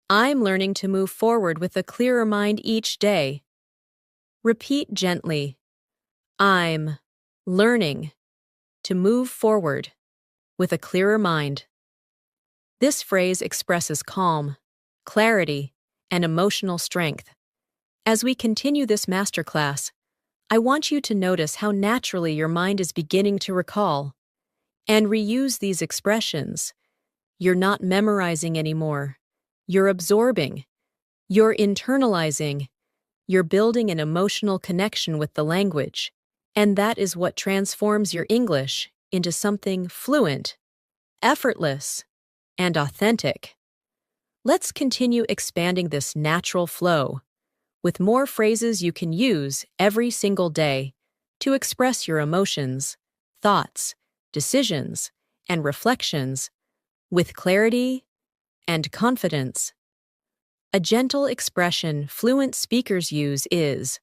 I'm learning to move forward with a clearer mind each day. Repeat gently. I'm learning to move forward with a clearer mind. This phrase expresses calm, clarity, and emotional strength. As we continue this masterclass, I want you to notice how naturally your mind is beginning to recall and reuse these expressions. You're not memorizing anymore. You're absorbing. You're internalizing. You're building an emotional connection with the language. And that is what transforms your English into something fluent, effortless, and authentic. Let's continue expanding this natural flow with more phrases you can use every single day to express your emotions, thoughts, decisions, and reflections with clarity and confidence. A gentle expression fluent speakers use is,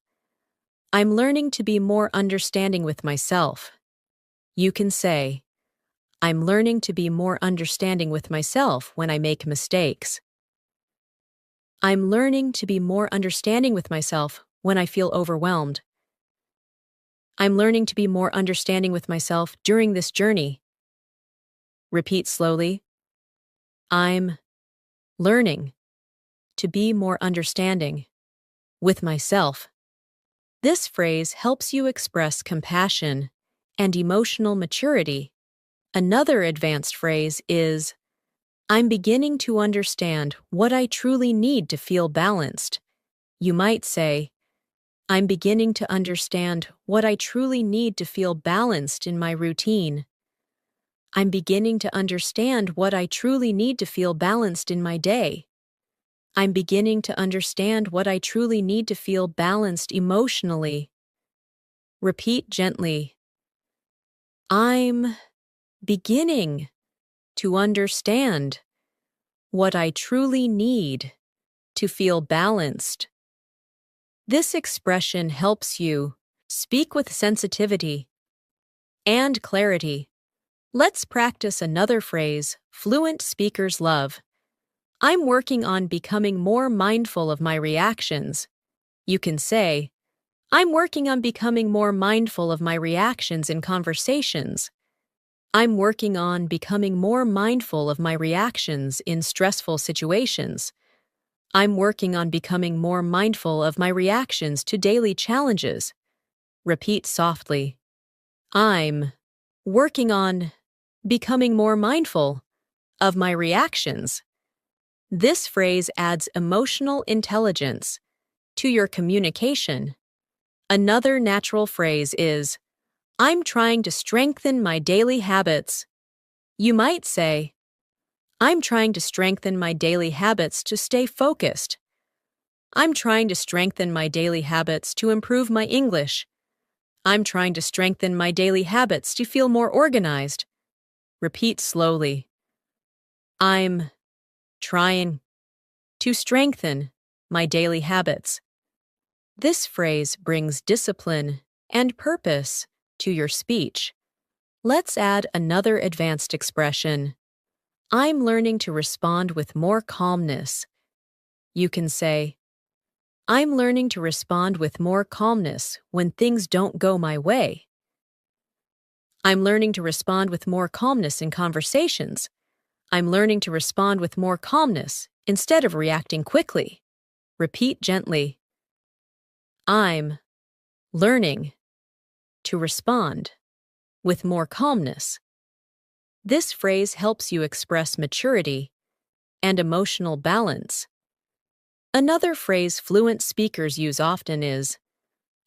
I'm learning to be more understanding with myself. You can say, I'm learning to be more understanding with myself when I make mistakes. I'm learning to be more understanding with myself when I feel overwhelmed. I'm learning to be more understanding with myself during this journey. Repeat slowly. I'm learning to be more understanding with myself. This phrase helps you express compassion and emotional maturity. Another advanced phrase is, I'm beginning to understand what I truly need to feel balanced. You might say, I'm beginning to understand what I truly need to feel balanced in my routine. I'm beginning to understand what I truly need to feel balanced in my day. I'm beginning to understand what I truly need to feel balanced emotionally. Repeat gently. I'm beginning to understand what I truly need to feel balanced. This expression helps you speak with sensitivity and clarity. Let's practice another phrase fluent speakers love. I'm working on becoming more mindful of my reactions. You can say, I'm working on becoming more mindful of my reactions in conversations. I'm working on becoming more mindful of my reactions in stressful situations. I'm working on becoming more mindful of my reactions to daily challenges. Repeat softly. I'm working on becoming more mindful of my reactions. This phrase adds emotional intelligence to your communication. Another natural phrase is, I'm trying to strengthen my daily habits. You might say, I'm trying to strengthen my daily habits to stay focused. I'm trying to strengthen my daily habits to improve my English. I'm trying to strengthen my daily habits to feel more organized. Repeat slowly. I'm trying to strengthen my daily habits. This phrase brings discipline and purpose to your speech. Let's add another advanced expression. I'm learning to respond with more calmness. You can say, I'm learning to respond with more calmness when things don't go my way. I'm learning to respond with more calmness in conversations. I'm learning to respond with more calmness instead of reacting quickly. Repeat gently. I'm learning to respond with more calmness. This phrase helps you express maturity and emotional balance. Another phrase fluent speakers use often is,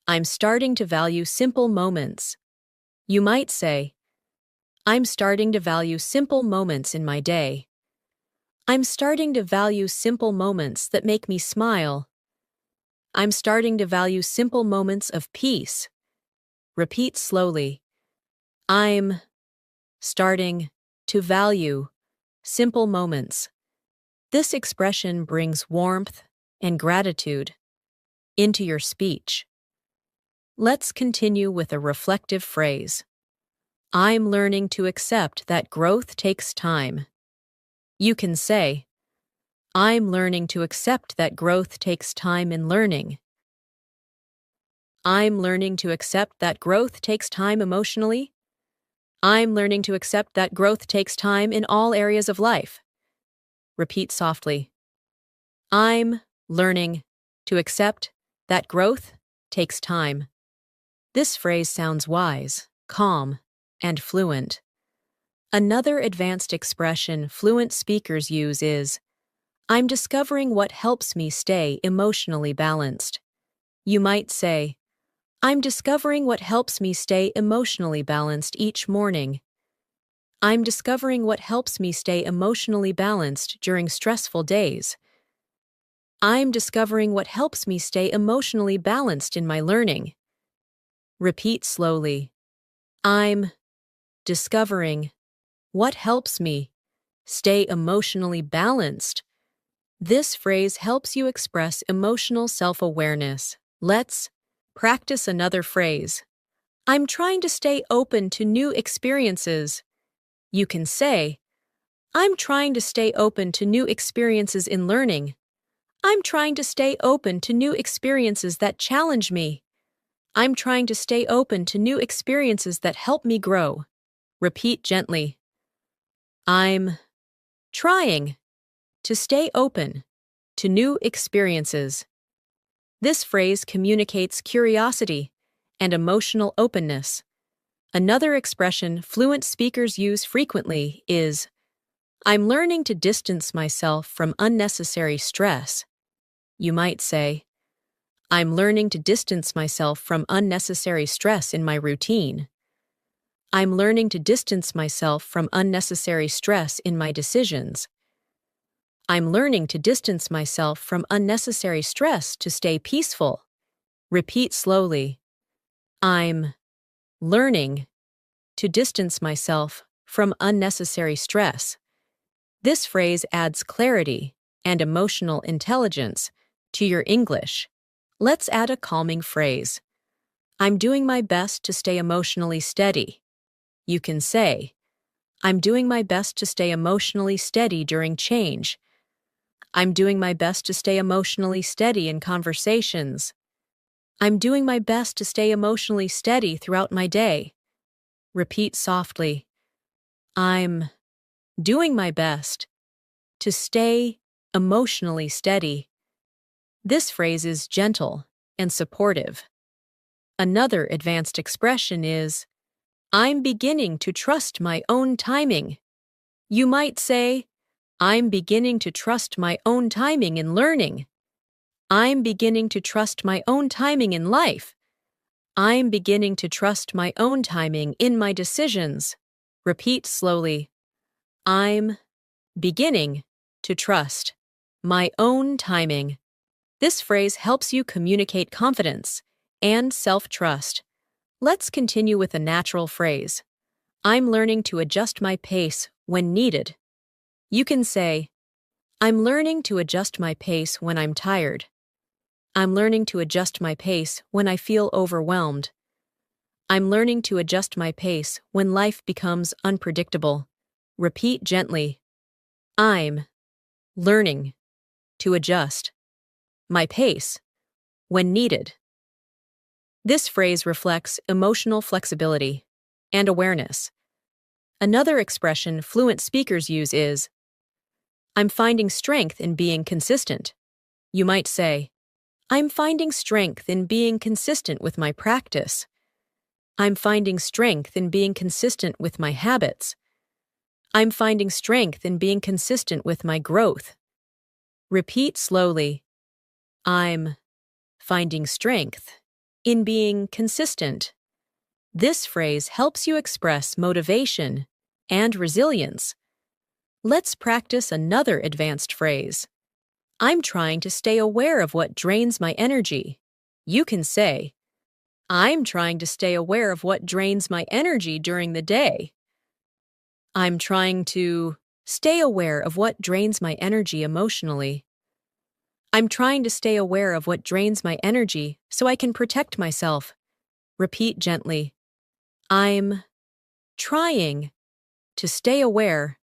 I'm starting to value simple moments. You might say, I'm starting to value simple moments in my day. I'm starting to value simple moments that make me smile. I'm starting to value simple moments of peace. Repeat slowly. I'm starting to value simple moments. This expression brings warmth and gratitude into your speech. Let's continue with a reflective phrase. I'm learning to accept that growth takes time. You can say, I'm learning to accept that growth takes time in learning. I'm learning to accept that growth takes time emotionally. I'm learning to accept that growth takes time in all areas of life. Repeat softly. I'm learning to accept that growth takes time. This phrase sounds wise, calm, and fluent. Another advanced expression fluent speakers use is, I'm discovering what helps me stay emotionally balanced. You might say, I'm discovering what helps me stay emotionally balanced each morning. I'm discovering what helps me stay emotionally balanced during stressful days. I'm discovering what helps me stay emotionally balanced in my learning. Repeat slowly. I'm discovering what helps me stay emotionally balanced. This phrase helps you express emotional self-awareness. Let's practice another phrase. I'm trying to stay open to new experiences. You can say, I'm trying to stay open to new experiences in learning. I'm trying to stay open to new experiences that challenge me. I'm trying to stay open to new experiences that help me grow. Repeat gently. I'm trying to stay open to new experiences. This phrase communicates curiosity and emotional openness. Another expression fluent speakers use frequently is, I'm learning to distance myself from unnecessary stress. You might say, I'm learning to distance myself from unnecessary stress in my routine. I'm learning to distance myself from unnecessary stress in my decisions. I'm learning to distance myself from unnecessary stress to stay peaceful. Repeat slowly. I'm learning to distance myself from unnecessary stress. This phrase adds clarity and emotional intelligence to your English. Let's add a calming phrase. I'm doing my best to stay emotionally steady. You can say, I'm doing my best to stay emotionally steady during change. I'm doing my best to stay emotionally steady in conversations. I'm doing my best to stay emotionally steady throughout my day. Repeat softly. I'm doing my best to stay emotionally steady. This phrase is gentle and supportive. Another advanced expression is, I'm beginning to trust my own timing. You might say, I'm beginning to trust my own timing in learning. I'm beginning to trust my own timing in life. I'm beginning to trust my own timing in my decisions. Repeat slowly. I'm beginning to trust my own timing. This phrase helps you communicate confidence and self-trust. Let's continue with a natural phrase. I'm learning to adjust my pace when needed. You can say, I'm learning to adjust my pace when I'm tired. I'm learning to adjust my pace when I feel overwhelmed. I'm learning to adjust my pace when life becomes unpredictable. Repeat gently. I'm learning to adjust my pace when needed. This phrase reflects emotional flexibility and awareness. Another expression fluent speakers use is, I'm finding strength in being consistent. You might say, I'm finding strength in being consistent with my practice. I'm finding strength in being consistent with my habits. I'm finding strength in being consistent with my growth. Repeat slowly. I'm finding strength in being consistent. This phrase helps you express motivation and resilience. Let's practice another advanced phrase. I'm trying to stay aware of what drains my energy. You can say, I'm trying to stay aware of what drains my energy during the day. I'm trying to stay aware of what drains my energy emotionally. I'm trying to stay aware of what drains my energy so I can protect myself. Repeat gently. I'm trying to stay aware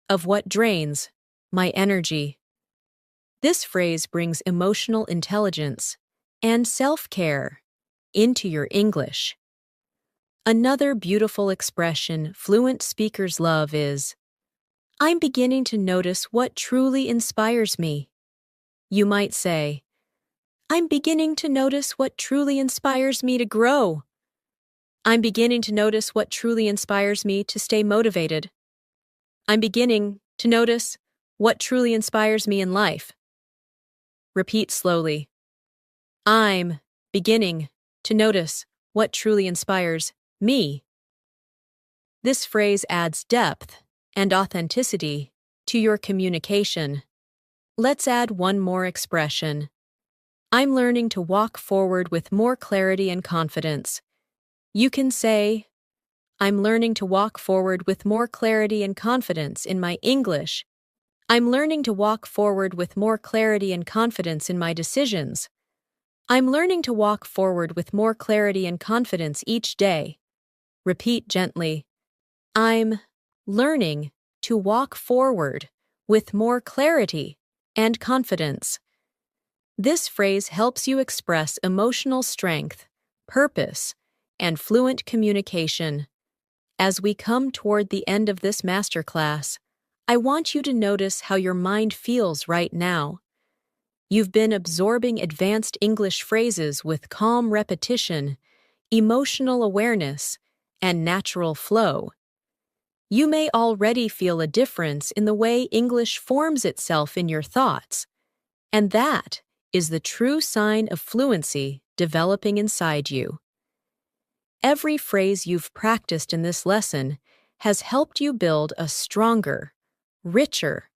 of what drains my energy. This phrase brings emotional intelligence and self-care into your English. Another beautiful expression fluent speakers love is, I'm beginning to notice what truly inspires me. You might say, I'm beginning to notice what truly inspires me to grow. I'm beginning to notice what truly inspires me to stay motivated. I'm beginning to notice what truly inspires me in life. Repeat slowly. I'm beginning to notice what truly inspires me. This phrase adds depth and authenticity to your communication. Let's add one more expression. I'm learning to walk forward with more clarity and confidence. You can say, I'm learning to walk forward with more clarity and confidence in my English. I'm learning to walk forward with more clarity and confidence in my decisions. I'm learning to walk forward with more clarity and confidence each day. Repeat gently. I'm learning to walk forward with more clarity and confidence. This phrase helps you express emotional strength, purpose, and fluent communication. As we come toward the end of this masterclass, I want you to notice how your mind feels right now. You've been absorbing advanced English phrases with calm repetition, emotional awareness, and natural flow. You may already feel a difference in the way English forms itself in your thoughts, and that is the true sign of fluency developing inside you. Every phrase you've practiced in this lesson has helped you build a stronger, richer,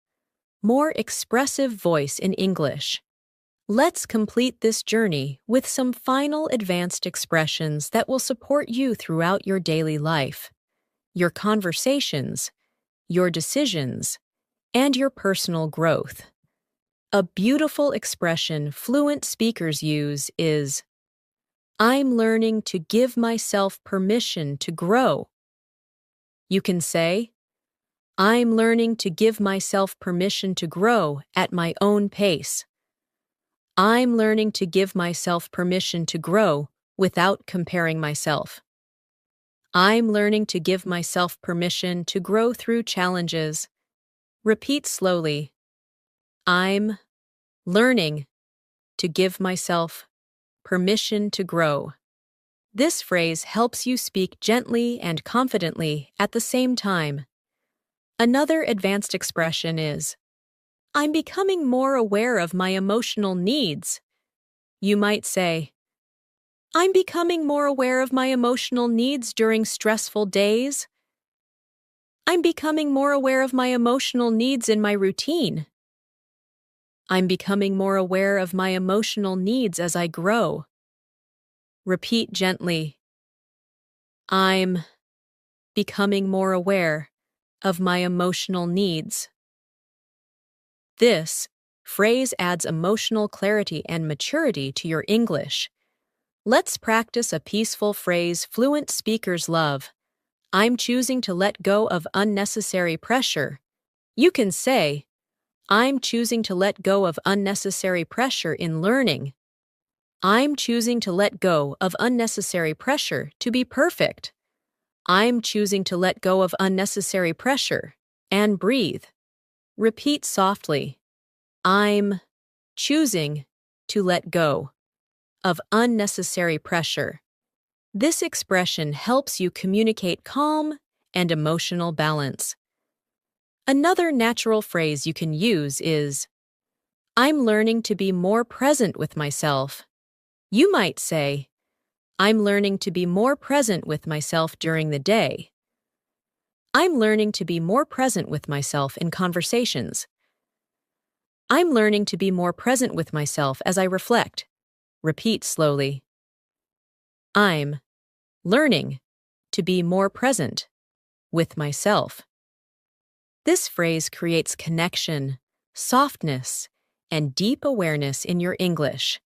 more expressive voice in English. Let's complete this journey with some final advanced expressions that will support you throughout your daily life, your conversations, your decisions, and your personal growth. A beautiful expression fluent speakers use is, "I'm learning to give myself permission to grow." You can say, "I'm learning to give myself permission to grow at my own pace." I'm learning to give myself permission to grow without comparing myself. I'm learning to give myself permission to grow through challenges. Repeat slowly. I'm learning to give myself permission to grow. This phrase helps you speak gently and confidently at the same time. Another advanced expression is, "I'm becoming more aware of my emotional needs." You might say, "I'm becoming more aware of my emotional needs during stressful days." "I'm becoming more aware of my emotional needs in my routine." "I'm becoming more aware of my emotional needs as I grow." Repeat gently. I'm becoming more aware of my emotional needs. This phrase adds emotional clarity and maturity to your English. Let's practice a peaceful phrase fluent speakers love. I'm choosing to let go of unnecessary pressure. You can say, "I'm choosing to let go of unnecessary pressure in learning." I'm choosing to let go of unnecessary pressure to be perfect. I'm choosing to let go of unnecessary pressure and breathe. Repeat softly. I'm choosing to let go of unnecessary pressure. This expression helps you communicate calm and emotional balance. Another natural phrase you can use is, "I'm learning to be more present with myself." You might say, "I'm learning to be more present with myself during the day." I'm learning to be more present with myself in conversations. I'm learning to be more present with myself as I reflect. Repeat slowly. I'm learning to be more present with myself. This phrase creates connection, softness, and deep awareness in your English.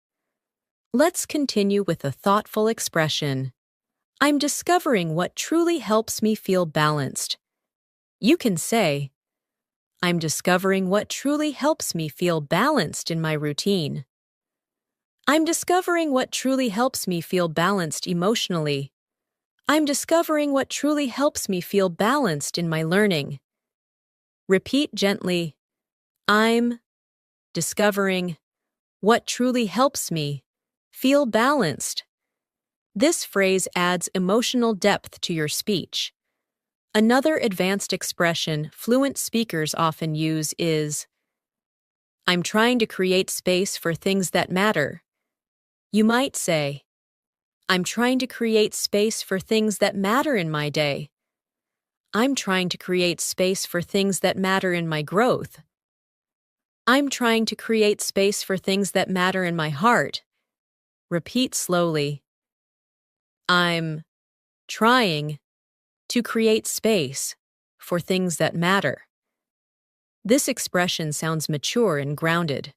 Let's continue with a thoughtful expression. I'm discovering what truly helps me feel balanced. You can say, "I'm discovering what truly helps me feel balanced in my routine." I'm discovering what truly helps me feel balanced emotionally. I'm discovering what truly helps me feel balanced in my learning. Repeat gently, I'm discovering what truly helps me feel balanced. This phrase adds emotional depth to your speech. Another advanced expression fluent speakers often use is, "I'm trying to create space for things that matter." You might say, "I'm trying to create space for things that matter in my day." I'm trying to create space for things that matter in my growth. I'm trying to create space for things that matter in my heart. Repeat slowly. I'm trying to create space for things that matter. This expression sounds mature and grounded.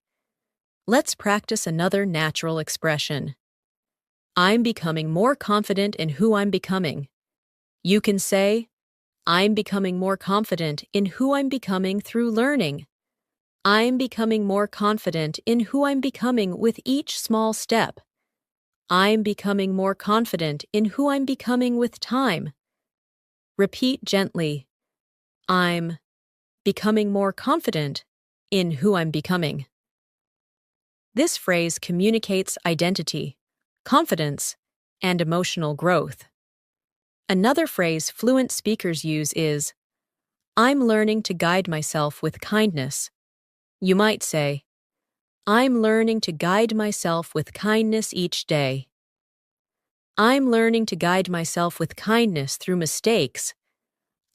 Let's practice another natural expression. I'm becoming more confident in who I'm becoming. You can say, "I'm becoming more confident in who I'm becoming through learning." I'm becoming more confident in who I'm becoming with each small step. I'm becoming more confident in who I'm becoming with time. Repeat gently. I'm becoming more confident in who I'm becoming. This phrase communicates identity, confidence, and emotional growth. Another phrase fluent speakers use is, I'm learning to guide myself with kindness. You might say, I'm learning to guide myself with kindness each day. I'm learning to guide myself with kindness through mistakes.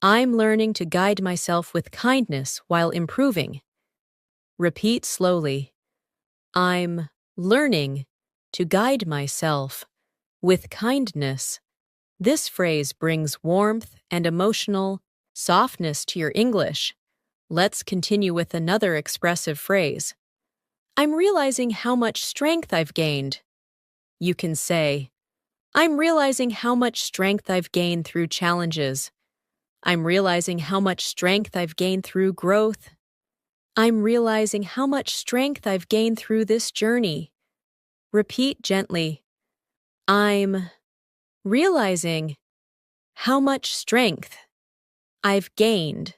I'm learning to guide myself with kindness while improving. Repeat slowly. I'm learning to guide myself with kindness. This phrase brings warmth and emotional softness to your English. Let's continue with another expressive phrase. I'm realizing how much strength I've gained. You can say, I'm realizing how much strength I've gained through challenges. I'm realizing how much strength I've gained through growth. I'm realizing how much strength I've gained through this journey. Repeat gently. I'm realizing how much strength I've gained.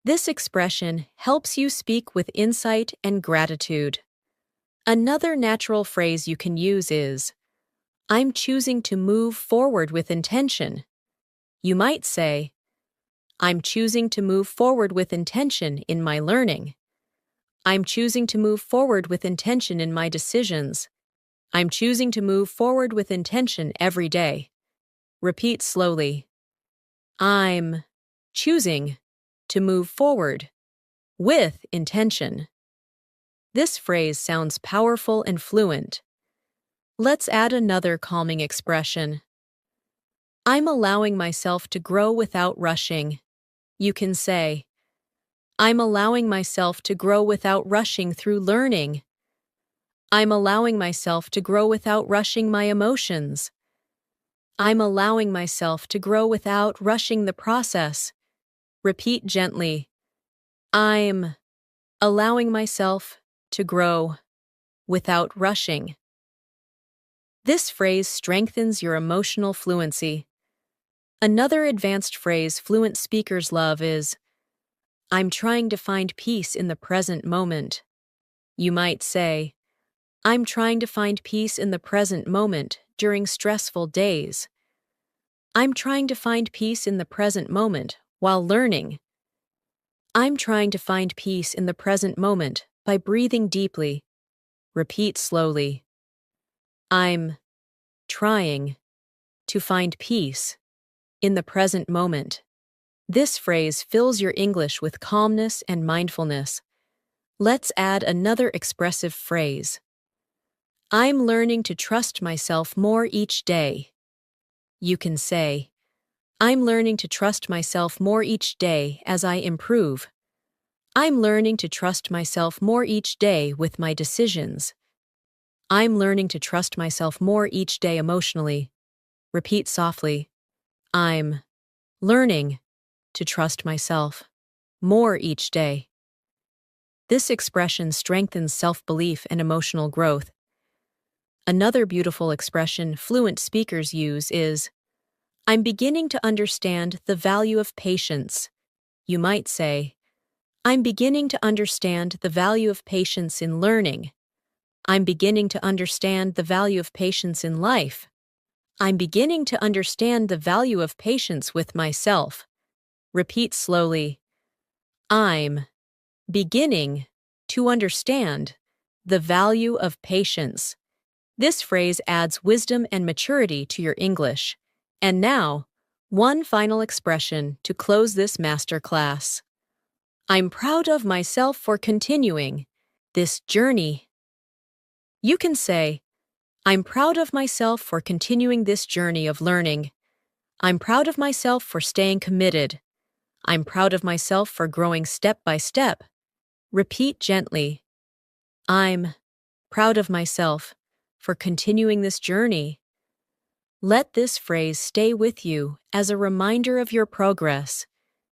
This expression helps you speak with insight and gratitude. Another natural phrase you can use is, I'm choosing to move forward with intention. You might say, I'm choosing to move forward with intention in my learning. I'm choosing to move forward with intention in my decisions. I'm choosing to move forward with intention every day. Repeat slowly. I'm choosing to move forward with intention. This phrase sounds powerful and fluent. Let's add another calming expression. I'm allowing myself to grow without rushing. You can say, I'm allowing myself to grow without rushing through learning. I'm allowing myself to grow without rushing my emotions. I'm allowing myself to grow without rushing the process. Repeat gently. I'm allowing myself to grow without rushing. This phrase strengthens your emotional fluency. Another advanced phrase fluent speakers love is, I'm trying to find peace in the present moment. You might say, I'm trying to find peace in the present moment during stressful days. I'm trying to find peace in the present moment while learning. I'm trying to find peace in the present moment by breathing deeply. Repeat slowly. I'm trying to find peace in the present moment. This phrase fills your English with calmness and mindfulness. Let's add another expressive phrase. I'm learning to trust myself more each day. You can say, I'm learning to trust myself more each day as I improve. I'm learning to trust myself more each day with my decisions. I'm learning to trust myself more each day emotionally. Repeat softly. I'm learning to trust myself more each day. This expression strengthens self-belief and emotional growth. Another beautiful expression fluent speakers use is, I'm beginning to understand the value of patience. You might say, I'm beginning to understand the value of patience in learning. I'm beginning to understand the value of patience in life. I'm beginning to understand the value of patience with myself. Repeat slowly. I'm beginning to understand the value of patience. This phrase adds wisdom and maturity to your English. And now, one final expression to close this masterclass. I'm proud of myself for continuing this journey. You can say, I'm proud of myself for continuing this journey of learning. I'm proud of myself for staying committed. I'm proud of myself for growing step by step. Repeat gently. I'm proud of myself for continuing this journey. Let this phrase stay with you as a reminder of your progress,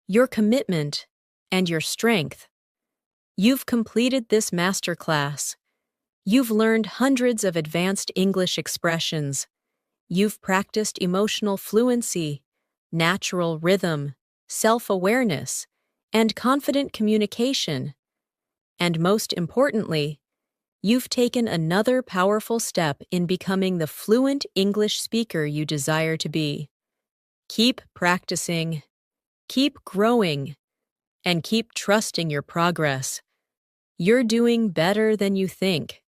your commitment, and your strength. You've completed this masterclass. You've learned hundreds of advanced English expressions. You've practiced emotional fluency, natural rhythm, self-awareness, and confident communication. And most importantly, you've taken another powerful step in becoming the fluent English speaker you desire to be. Keep practicing, keep growing, and keep trusting your progress. You're doing better than you think.